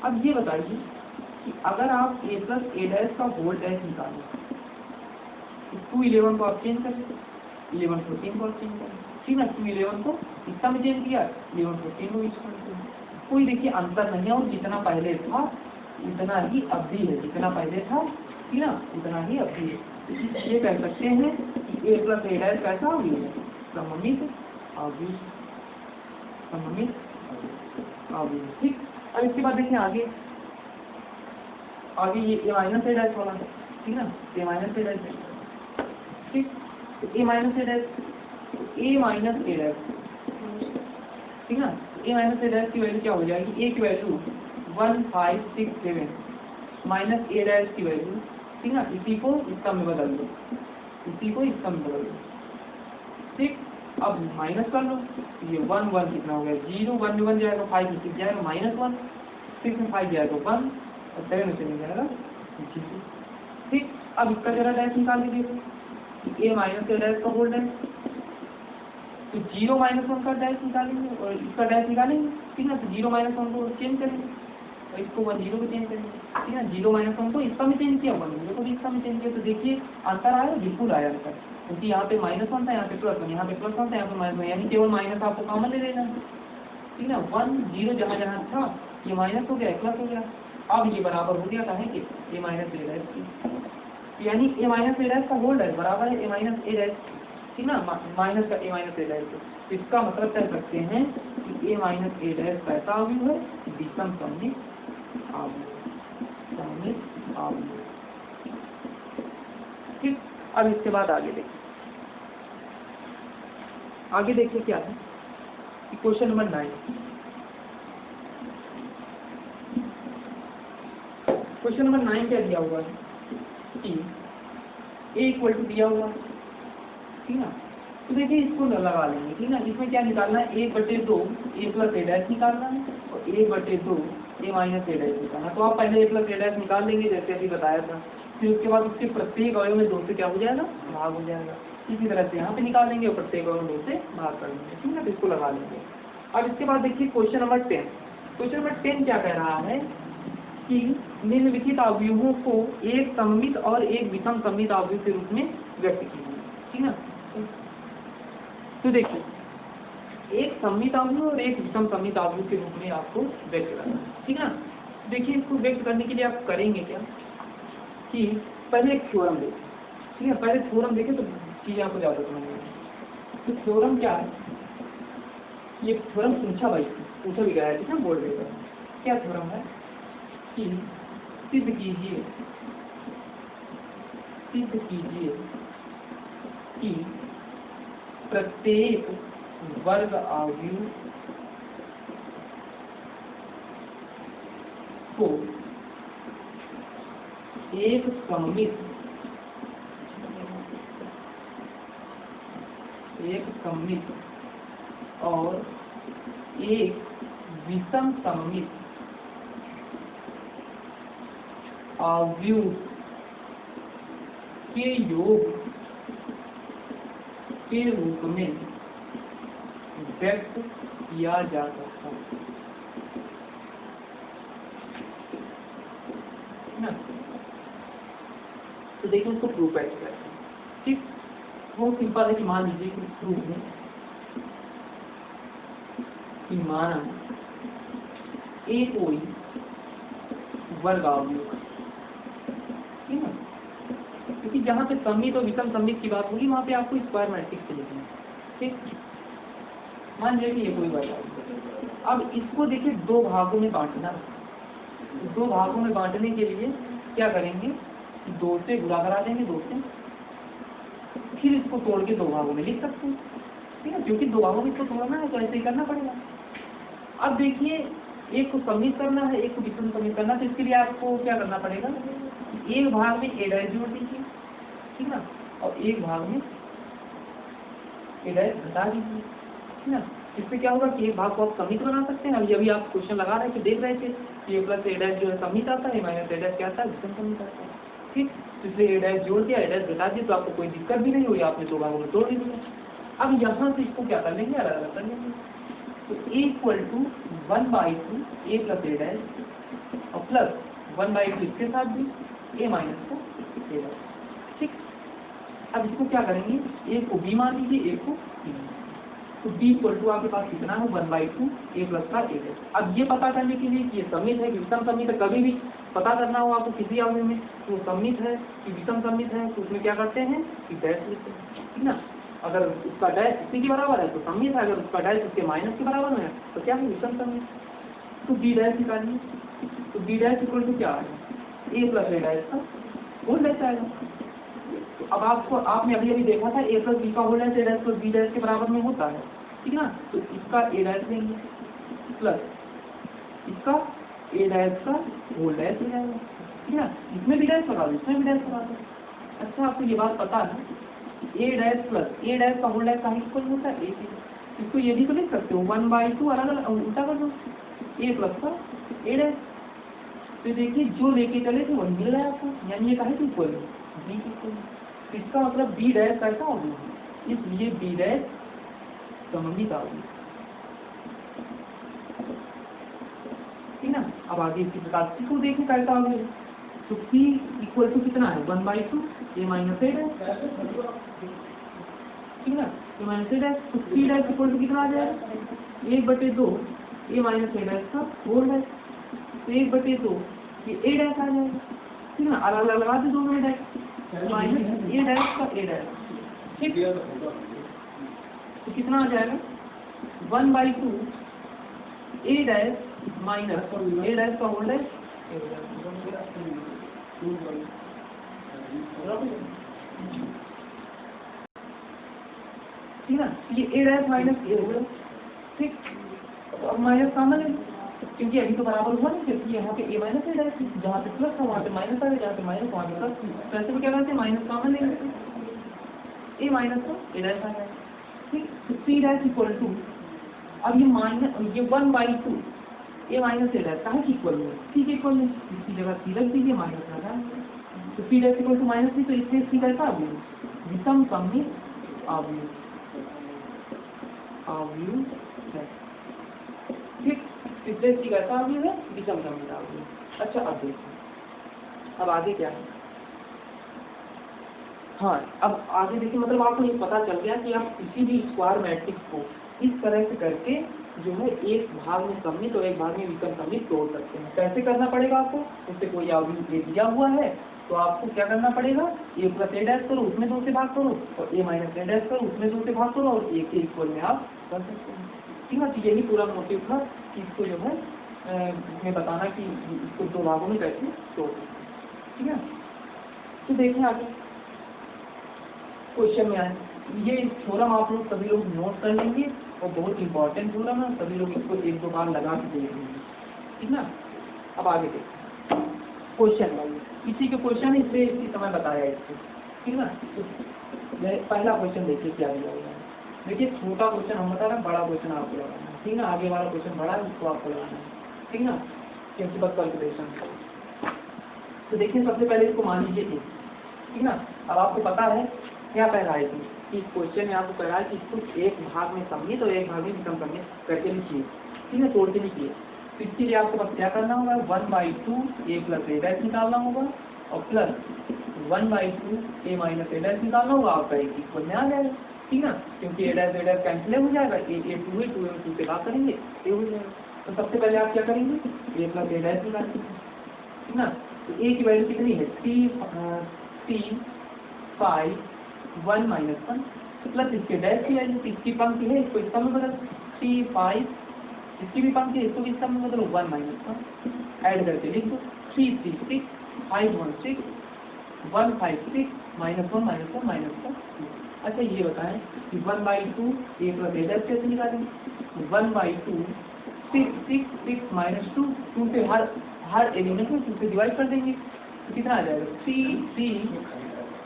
अब ये बताइए कि अगर आप a + a डैश का होल डैश निकालें तो 2 11 को आप चेंज करें, 11 14 को आप चेंज करें, ठीक ना। 2 11 को इसका में चेंज किया, 11 14 को इसका में चेंज, कोई देखिए अंतर नहीं है, और जितना पहले था इतना ही अवधि है, जितना पहले था, ठीक ना, उतना ही अवधि है। ये कह सकते हैं कि a + a डैश कैसा अवयव है, सममित अवयव, सममित अवयव, ठीक। अब इसके बाद देखिए आगे ये a - a डैश वाला, ठीक ना, a - a डैश, ठीक। तो a - a dash, a - a dash, ठीक ना। a - a डैश की वैल्यू क्या हो जाएगी, a की वैल्यू 1 5 6 7 माइनस a डैश की वैल्यू, ठीक ना, इसी को इसका में बदल दो, इसी को इसका में बदल दो, ठीक। अब माइनस कर लो, ये 1 1 कितना हो गया 0, 1 में 1 जाएगा, 5 में 6 जाएगा -1, 6 में 5 जाएगा 1 और 7 में 7 जाएगा 0, ठीक। अब इसका जरा डैश निकाल लीजिए, a - a डैश का होल डैश, तो 0 - 1 का डैश निकालेंगे और इसका डैश निकालेंगे, ठीक ना। तो 0 - 1 को चेंज करेंगे और इसको 1 0 को चेंज करेंगे, ठीक है। 0 - 1 को इसका में चेंज किया, 1 0 को भी इसका में चेंज किया, तो देखिए अंतर आया, बिल्कुल आया अंतर, क्योंकि यहाँ पे -1 था, यहाँ पे +1, यहाँ पे +1 था, यहाँ पे -1, यानी केवल माइनस आपको कॉमन ले लेना, ठीक ना। 1 0 जहाँ जहाँ था ये माइनस हो गया, प्लस हो गया। अब ये बराबर हो गया था है कि a - a डैश की, यानी a - a डैश का होल डैश बराबर है a - a डैश, ठीक ना, माइनस का a - a डैश। तो इसका मतलब कह सकते हैं कि a - a डैश कैसा अवयव है, विषम सममित अवयव, सममित अवयव, ठीक। अब इसके बाद आगे देखिए क्या है, क्वेश्चन नंबर 9। क्वेश्चन नंबर 9 क्या दिया हुआ है कि a इक्वल टू दिया हुआ, ठीक ना। तो देखिए इसको लगा लेंगे, ठीक ना। इसमें क्या निकालना है, 1/2 a + a डैश निकालना है और 1/2 a - a डैश निकालना। तो आप पहले a + a डैश निकाल लेंगे जैसे अभी बताया था, फिर उसके बाद उसके प्रत्येक अवयव में 2 से क्या हो जाएगा, भाग हो जाएगा। इसी तरह से यहाँ पे निकालेंगे और प्रत्येक अवयव में 2 से भाग कर लेंगे, ठीक है। तो इसको लगा लेंगे। अब इसके बाद देखिए क्वेश्चन नंबर 10। क्वेश्चन नंबर 10 क्या कह रहा है कि निम्नलिखित अवयवों को एक सममित और एक विषम सममित अवयव के रूप में व्यक्त कीजिए, ठीक है। तो देखिए एक सममित अवयव और एक विषम सममित अवयव के रूप में आपको व्यक्त करना है, ठीक है। देखिए इसको व्यक्त करने के लिए आप करेंगे क्या कि पहले एक थ्योरम देखें, ठीक है। पहले थ्योरम देखें तो चीजें आपको ज्यादा समझ में आएगी। तो थ्योरम क्या है, ये थ्योरम पूछा भी गया है, ठीक है, बोर्ड पेपर। क्या थ्योरम है कि सिद्ध कीजिए कि प्रत्येक वर्ग अवयव को एक सममित और एक विषम सममित अवयव के योग के रूप में व्यक्त किया जा सकता है ना। तो देखिए उसको प्रूफ करते हैं, ठीक। बहुत सिंपल है कि मान लीजिए कि प्रूफ में कि माना एक कोई वर्ग अवयव, ठीक है। क्योंकि जहाँ पे सममित और विषम सममित की बात होगी वहाँ पे आपको स्क्वायर मैट्रिक्स से लिखना है, ठीक। मान लीजिए कि ये कोई वर्ग अवयव। अब इसको देखिए 2 भागों में बांटना। 2 भागों में बांटने के लिए क्या करेंगे, 2 से गुणा करा देंगे, 2 से, फिर इसको तोड़ के 2 भागों में लिख सकते हैं, ठीक है। क्योंकि 2 भागों में इसको तोड़ना है तो ऐसे ही करना पड़ेगा। अब देखिए एक को सममित करना है, एक को विषम सममित करना है, तो इसके लिए आपको क्या करना पड़ेगा, एक भाग में a' जोड़ दीजिए, ठीक है, और एक भाग में a' घटा दीजिए, ठीक है। इससे क्या होगा कि एक भाग को आप सममित बना सकते हैं। अभी आप क्वेश्चन लगा रहे थे, देख रहे थे कि a प्लस a' जो है सममित आता है, माइनस a' क्या आता है, विषम सममित आता है, ठीक। इसलिए a' जोड़ दिया, a' घटा दिया, तो आपको कोई दिक्कत भी नहीं हुई, आपने 2 भागों में तोड़ दिया। अब यहाँ से इसको क्या कर लेंगे, अलग अलग कर लेंगे। तो a equal to 1/2 a plus a' और प्लस 1/2 इसके साथ भी a माइनस को a', ठीक। अब इसको क्या करेंगे, एक को b मान लीजिए, एक को c। तो b इक्वल टू आपके पास कितना है, 1/2 a प्लस का a'। अब ये पता करने के लिए कि ये सममित है कि विषम सममित है, कभी भी पता करना हो आपको किसी अवयव में तो सममित है कि विषम सममित है, तो उसमें क्या करते हैं कि डैश लेते हैं, ठीक ना। अगर उसका डैश इसी के बराबर है तो सममित है, अगर उसका डैश उसके माइनस के बराबर है तो क्या है, विषम सममित। तो b' निकालिए, तो b' इक्वल टू क्या है, a प्लस a' का होल डैश आएगा। तो अब आपने अभी देखा था a प्लस b का whole dash a' plus b' के बराबर में होता है, ठीक ना। तो इसका a' लेंगे प्लस इसका a' का होल डैश हो जाएगा, ठीक है। इसमें भी डैश लगा दो, इसमें भी डैश लगा दो। अच्छा आपको ये बात पता है a' प्लस a' का होल डैश का इक्वल होता है a के। इसको ये भी तो लिख सकते हो 1/2 अलग अलग उल्टा कर दो, a प्लस का a'। तो देखिए जो लेके चले थे वही मिल रहा है आपको, यानी ये कहे इक्वल है b इक्वल। इसका मतलब b' कैसा होगा, इसलिए b' सममित अवयव, ठीक ना। अब आगे इसी प्रकार को देखें कैसा होगा। तो p इक्वल टू कितना है, 1/2 a माइनस a', ठीक ना, a माइनस a'। तो p' इक्वल टू कितना आ जाएगा, 1/2 a माइनस a' का होल डैश। तो 1/2 ये a' आ जाएगा, ठीक ना। अलग अलग लगा दे दोनों में डैश, माइनस a' का a', ठीक। तो कितना आ जाएगा 1/2 a' माइनस a' का होल डैश, ठीक ना। ये a' माइनस a हो गया, ठीक। तो अब माइनस कॉमन है क्योंकि अभी तो बराबर हुआ नहीं, क्योंकि यहाँ पे a माइनस a' जहाँ पे प्लस था वहाँ पे माइनस आ गया, जहाँ पे माइनस वहाँ पे प्लस। तो ऐसे में क्या करते हैं, माइनस कॉमन लेंगे, a माइनस का a' आ जाएगा, ठीक। तो p' इक्वल टू, अब ये माइनस ये 1/2 a माइनस a' का इक्वल है, ठीक, इक्वल है, इसकी जगह c रख दीजिए, माइनस लगा, तो सी डैश इक्वल टू -3, तो इससे सी कैसा अवयव, विषम सममित अवयव है। ठीक, इससे सी कैसा अवयव है, विषम सममित अवयव। अच्छा अब देखिए, अब आगे क्या है। हाँ, अब आगे देखिए, मतलब आपको ये पता चल गया कि आप किसी भी स्क्वायर मैट्रिक्स को इस तरह से करके जो है एक भाग में सममित और एक भाग में विषम सममित तोड़ सकते हैं। कैसे करना पड़ेगा आपको, उससे कोई अवयव ए दिया हुआ है तो आपको क्या करना पड़ेगा, a प्लस ए डैश करो, उसमें 2 से भाग करो, और a माइनस ए डैश करो, उसमें 2 से भाग करो, और a के इक्वल में आप कर सकते हैं। ठीक है, तो यही पूरा मोटिव था कि इसको जो है मैं बताना कि इसको 2 भागों में कैसे तोड़ सकते हैं। ठीक है, तो देखिए आगे क्वेश्चन में आए, ये थ्योरम आप लोग सभी लोग नोट कर लेंगे और बहुत इंपॉर्टेंट थ्योरम है, सभी लोग इसको 1-2 बार लगा के देख लेंगे। ठीक ना, अब आगे देखते क्वेश्चन वाइज, इसी के क्वेश्चन है इसलिए इसी समय बताया इसको। ठीक ना, तो पहला क्वेश्चन देखिए क्या दिया हुआ है। देखिए छोटा क्वेश्चन हम बता रहे हैं, बड़ा क्वेश्चन आपको लगाना है। ठीक ना, आगे वाला क्वेश्चन बड़ा है, उसको आपको लगाना है। ठीक ना, प्रिंसिपल कैलकुलेशन। तो देखिए सबसे पहले इसको मान लीजिए कि, ठीक ना, अब आपको पता है क्या कह रहा है कि इस क्वेश्चन में आपको कह रहा है कि इसको एक भाग में सममित और एक भाग में विषम सममित करके लिखिए। ठीक है, तोड़ के लिखिए। तो इसके लिए आपको बस क्या करना होगा, 1/2 a प्लस ए डैश निकालना होगा और plus 1/2 a minus A dash निकालना होगा, आपका एक इक्वल में आ जाएगा। ठीक ना, क्योंकि ए डैश कैंसिल हो जाएगा, a 2 है, 2 में 2 से बात करेंगे ए हो जाएगा। तो सबसे पहले आप क्या करेंगे, a प्लस ए डैश निकालेंगे। ठीक ना, तो a की वैल्यू कितनी है, 3 5 1 माइनस 1 प्लस इसके डैश की वैल्यू, इसकी पंक्ति है, इसको इसका में बदल 3 5, इसकी भी पंक्ति है, इसको भी इसका में बदलो 1 माइनस 1 ऐड करके लिख दो, 3 3 6 5 1 6 1 5 6 -1 -1 -1। अच्छा ये बताएं कि 1/2 a प्लस ए डैश कैसे निकालेंगे, 1/2 6 6 6 -2, 2 से हर एलिमेंट में 2 से डिवाइड कर देंगे तो कितना आ जाएगा,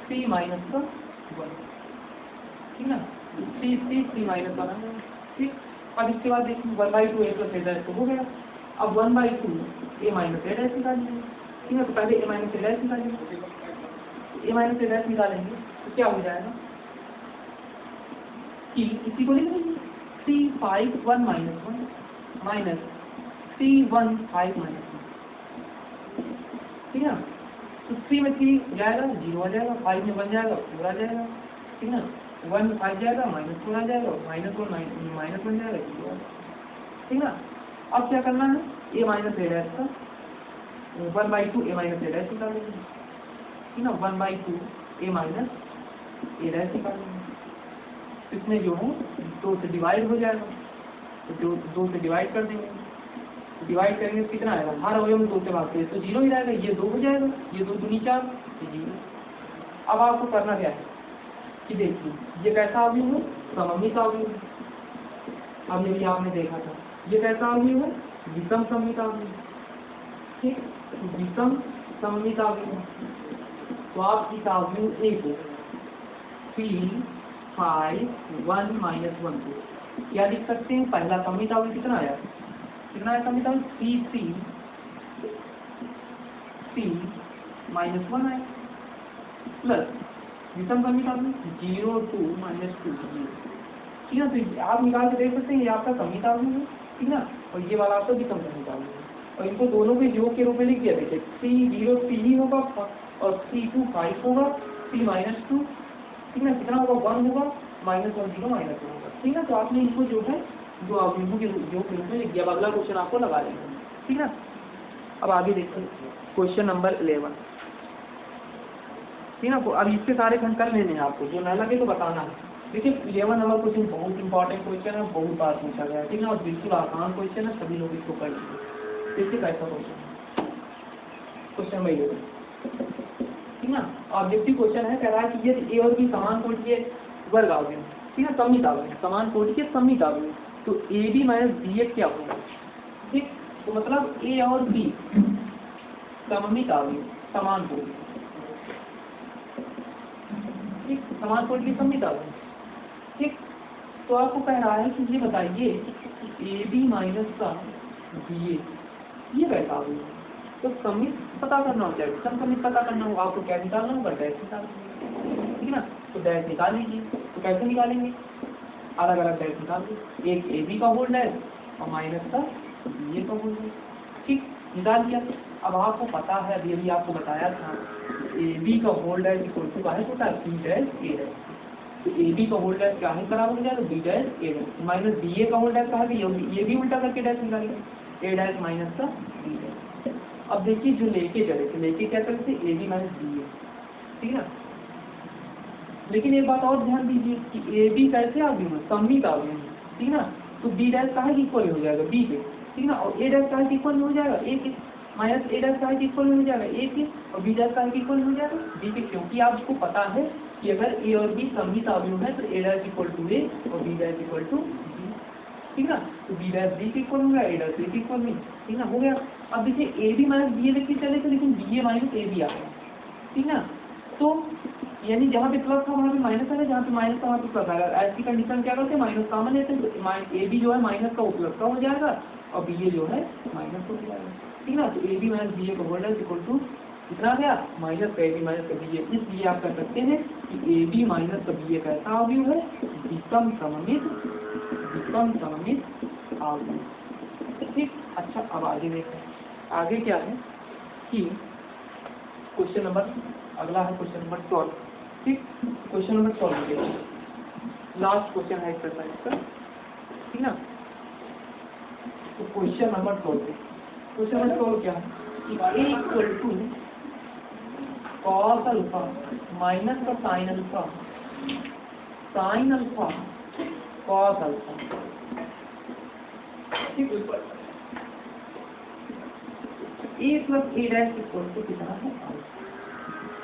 3 माइनस 1। ठीक ना, 3 माइनस 1। ठीक, अब इसके बाद देखिए 1/2 a प्लस ए डैश तो हो गया। अब 1/2 a माइनस ए डैश निकालेंगे। ठीक है, तो पहले a माइनस ए डैश निकालेंगे, a माइनस ए डैश निकालेंगे तो क्या हो जाएगा कि इसी को लिख लीजिए 3 5 1 माइनस 1 माइनस 3 1 5 माइनस 1। ठीक है, तो 3 में 3 जाएगा, 0 आ जाएगा, 5 में 1 जाएगा, 4 आ जाएगा। ठीक है, 1 5 जाएगा, -4 आ जाएगा, -1 -1 जाएगा, 0 आ जाएगा। ठीक है, अब क्या करना है, a माइनस ए डैश का 1/2 a माइनस ए डैश निकालेंगे। ठीक है, 1/2 a माइनस ए डैश निकालेंगे। इसमें जो है 2 से डिवाइड हो जाएगा, तो 2 से डिवाइड कर देंगे, डिवाइड करेंगे तो कितना आएगा, हर अवयव में 2 से भागते हैं तो 0 ही रहेगा, ये 2 हो जाएगा, ये 2 दूनी 4, ये 0। अब आपको करना क्या है कि देखिए ये कैसा अवयव है, सममित अवयव है। अब यदि आपने देखा था ये कैसा अवयव है, विषम सममित अवयव। ठीक, विषम सममित अवयव, तो आप इस अवयव ए को 3 5 1 माइनस 1 को क्या लिख सकते हैं, पहला सममित अवयव कितना आया, कितना है सममित अवयव, 3 माइनस 1 आया, प्लस विषम सममित अवयव 0 2 -2 0। ठीक है, तो आप निकाल के देख सकते हैं ये आपका सममित अवयव है। ठीक ना, और ये वाला आपका विषम सममित अवयव है, और इनको दोनों के योग के रूप में लिख दिया। देखिए 3 0 3 होगा और 3 2 5 होगा, 3 -2। ठीक ना, कितना होगा, 1 होगा, -1 0 -1 होगा। ठीक है, तो आपने इनको जो है जो अवयवों के योग के रूप में लिख दिया। अब अगला क्वेश्चन आपको लगा लेंगे। ठीक ना, अब आगे देखते हैं क्वेश्चन नंबर 11। ठीक ना, अब इसके सारे खंड कर लेने हैं आपको, जो न लगे तो बताना है। देखिए 11 नंबर क्वेश्चन बहुत इंपॉर्टेंट क्वेश्चन है, बहुत बार पूछा गया है। ठीक ना, और बिल्कुल आसान क्वेश्चन है, सभी लोग इसको कर लेंगे। देखिए कैसा क्वेश्चन नंबर 11। ठीक ना, ऑब्जेक्टिव क्वेश्चन है, कह रहा है कि यदि ए और बी समान कोटि के वर्ग अवयव, ठीक है, सममित अवयव, समान कोटि के सममित अवयव, तो ए बी माइनस बी ए क्या होगा। ठीक, तो मतलब ए और बी सममित अवयव, समान कोटि, ठीक, समान कोटि के सममित अवयव। ठीक, तो आपको कह रहा है कि ये बताइए ए बी माइनस का बी ए ये कैसा अवयव है। तो समित पता करना होता है, विषम समित पता करना हो आपको क्या निकालना होगा, डैश निकालना, ठीक है ना। तो डैश निकाल लीजिए। तो कैसे निकालेंगे, अलग अलग डैश निकाल लीजिए, एक ए बी का होल डैश और माइनस का बी ए का होल डैश, ठीक निकाल दिया। अब आपको पता है, अभी आपको बताया था ए बी का होल डैश इक्वल टू का है छोटा बी डैश ए डैश, तो ए बी का होल डैश क्या है बराबर हो जाएगा बी डैश ए डैश माइनस बी ए का होल डैश कहा कि ये भी उल्टा करके डैश निकालेंगे ए डैश माइनस का बी डैश। अब देखिए जो लेके चले थे, लेके क्या चले थे ए बी माइनस बी ए, ठीक है ना। लेकिन एक बात और ध्यान दीजिए कि ए बी कैसे आव्यूह है, सममित आव्यूह है, ठीक है ना। तो बी डैश का है इक्वल हो जाएगा बी के, ठीक है ना, और ए डैश का है इक्वल हो जाएगा ए के, माइनस ए डैश का है इक्वल हो जाएगा ए के, और बी डैश का है इक्वल हो जाएगा बी के, क्योंकि आपको पता है कि अगर ए और बी सममित आव्यूह है तो A dash equal to A और B dash equal to B, ठीक है ना। तो बी डैश बी के इक्वल हो गया, ए डैश ए के इक्वल नहीं, ठीक है ना, हो गया। अब देखिए A B minus B A लेके चले थे, लेकिन B A minus A B आ गया, ठीक है ना। तो यानी जहाँ पे प्लस था वहाँ पे माइनस आएगा, जहाँ पे माइनस था वहाँ पे प्लस आएगा। ऐसी कंडीशन क्या करते हैं, माइनस कॉमन लेते हैं, ए बी जो है माइनस का प्लस का हो जाएगा और बी ए जो है माइनस हो जाएगा, ठीक है ना। तो ए बी माइनस बी ए का होल डैश इक्वल टू कितना गया, माइनस का ए बी माइनस का बी ए। इसलिए आप कर सकते हैं कि ए बी माइनस का बी ए कैसा आव्यूह है, विषम सममित आव्यूह, ठीक। अच्छा अब आगे देखते हैं, आगे क्या है कि क्वेश्चन नंबर अगला है क्वेश्चन नंबर 12, ठीक। क्वेश्चन नंबर 12 देखिए, लास्ट क्वेश्चन है एक्सरसाइज का, ठीक ना। तो क्वेश्चन नंबर 12, क्वेश्चन नंबर 12 क्या है कि A equal to cos alpha minus का साइन अल्फा कॉस अल्फा, ठीक। A plus A dash equal to कितना है,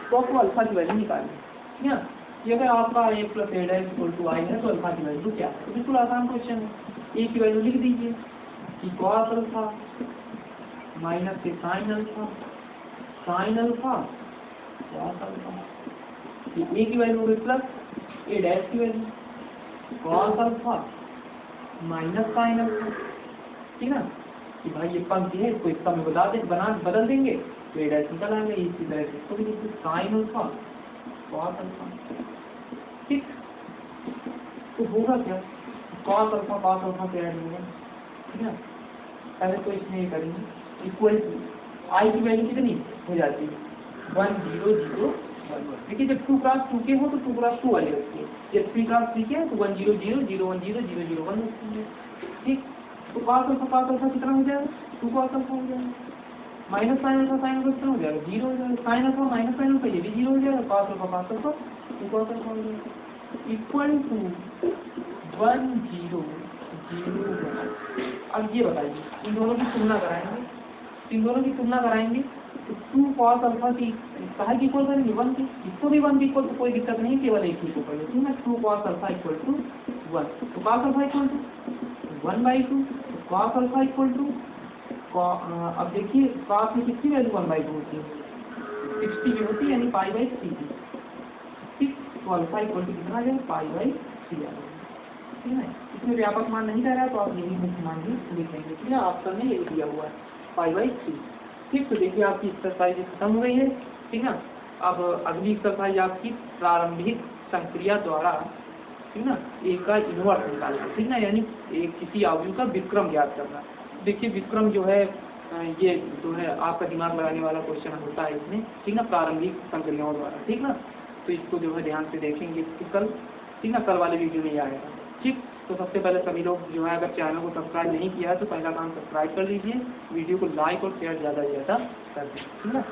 तो आपको अल्फा की वैल्यू निकालनी है, ठीक है। कि अगर आपका A plus A dash equal to I है तो अल्फा की वैल्यू क्या है, तो बिल्कुल आसान क्वेश्चन है। ए की वैल्यू लिख दीजिए कि कॉस अल्फा माइनस के साइन अल्फा कॉस अल्फा, ए की वैल्यू होगी प्लस ए डैश की value cos alpha minus sine alpha, ठीक है ना। कि भाई ये पंक्ति है, इसको इसका में बदल देंगे तो ए डैश निकल आएगा, इसी तरह से इसको भी लिखते साइन अल्फा कॉस अल्फा, ठीक। तो होगा क्या, कॉस अल्फा से ऐड होगा, ठीक है। पहले तो इसमें ये करेंगे इक्वल टू आई की वैल्यू कितनी हो जाती है 1 0 0 1 1, देखिए जब 2 क्रॉस 2 के हो तो 2 क्रॉस 2 वाली रखती है, जब 3 क्रॉस 3 के है तो 1 0 0 0 1 0 0 0 1 रखती है, ठीक। तो कॉस अल्फा कितना हो जाएगा 2 कॉस अल्फा हो जाएगा, माइनस साइन अल्फा कितना हो जाएगा 0 हो जाएगा, sign alpha minus sine alpha ये भी 0 हो जाएगा, कॉस अल्फा 2 कॉस अल्फा हो जाएगा इक्वल टू 1 0 0 1। अब ये बताइए इन दोनों की तुलना कराएंगे, तो 2 कॉस अल्फा की कहाँ की इक्वल करेंगे 1 की, इसको भी 1 की इक्वल तो कोई दिक्कत नहीं, केवल एक ही को कर लो, ठीक है। 2 कॉस अल्फा इक्वल टू 1, तो cos alpha equal to 1/2, cos alpha equal to, अब देखिए कॉस में कितनी वैल्यू 1/2 होती है 60 की होती है, यानी π/3 की, ठीक। तो अल्फा इक्वल टू कितना आ जाएगा π/3 आ जाएगा, ठीक है। इसमें व्यापक मान नहीं कह रहा है तो आप यही मुख्य मान भी लिखेंगे, ठीक है। ऑप्शन में यही दिया हुआ है π/3, ठीक। तो देखिए आपकी एक्सरसाइज खत्म हो गई है, ठीक है। अब अगली एक्सरसाइज आपकी प्रारंभिक संक्रिया द्वारा, ठीक ना, ए का इनवर्स निकालना, ठीक ना, यानी एक किसी आव्यूह का विक्रम ज्ञात करना। देखिए विक्रम जो है ये जो है आपका दिमाग लगाने वाला क्वेश्चन होता है इसमें, ठीक ना, प्रारंभिक संक्रियाओं द्वारा, ठीक ना। तो इसको जो है ध्यान से देखेंगे कल, ठीक ना, कल वाले वीडियो में ही आएगा, ठीक। तो सबसे पहले सभी लोग जो है अगर चैनल को सब्सक्राइब नहीं किया है तो पहला काम सब्सक्राइब कर लीजिए, वीडियो को लाइक और शेयर ज़्यादा से ज़्यादा कर दें, ठीक है ना।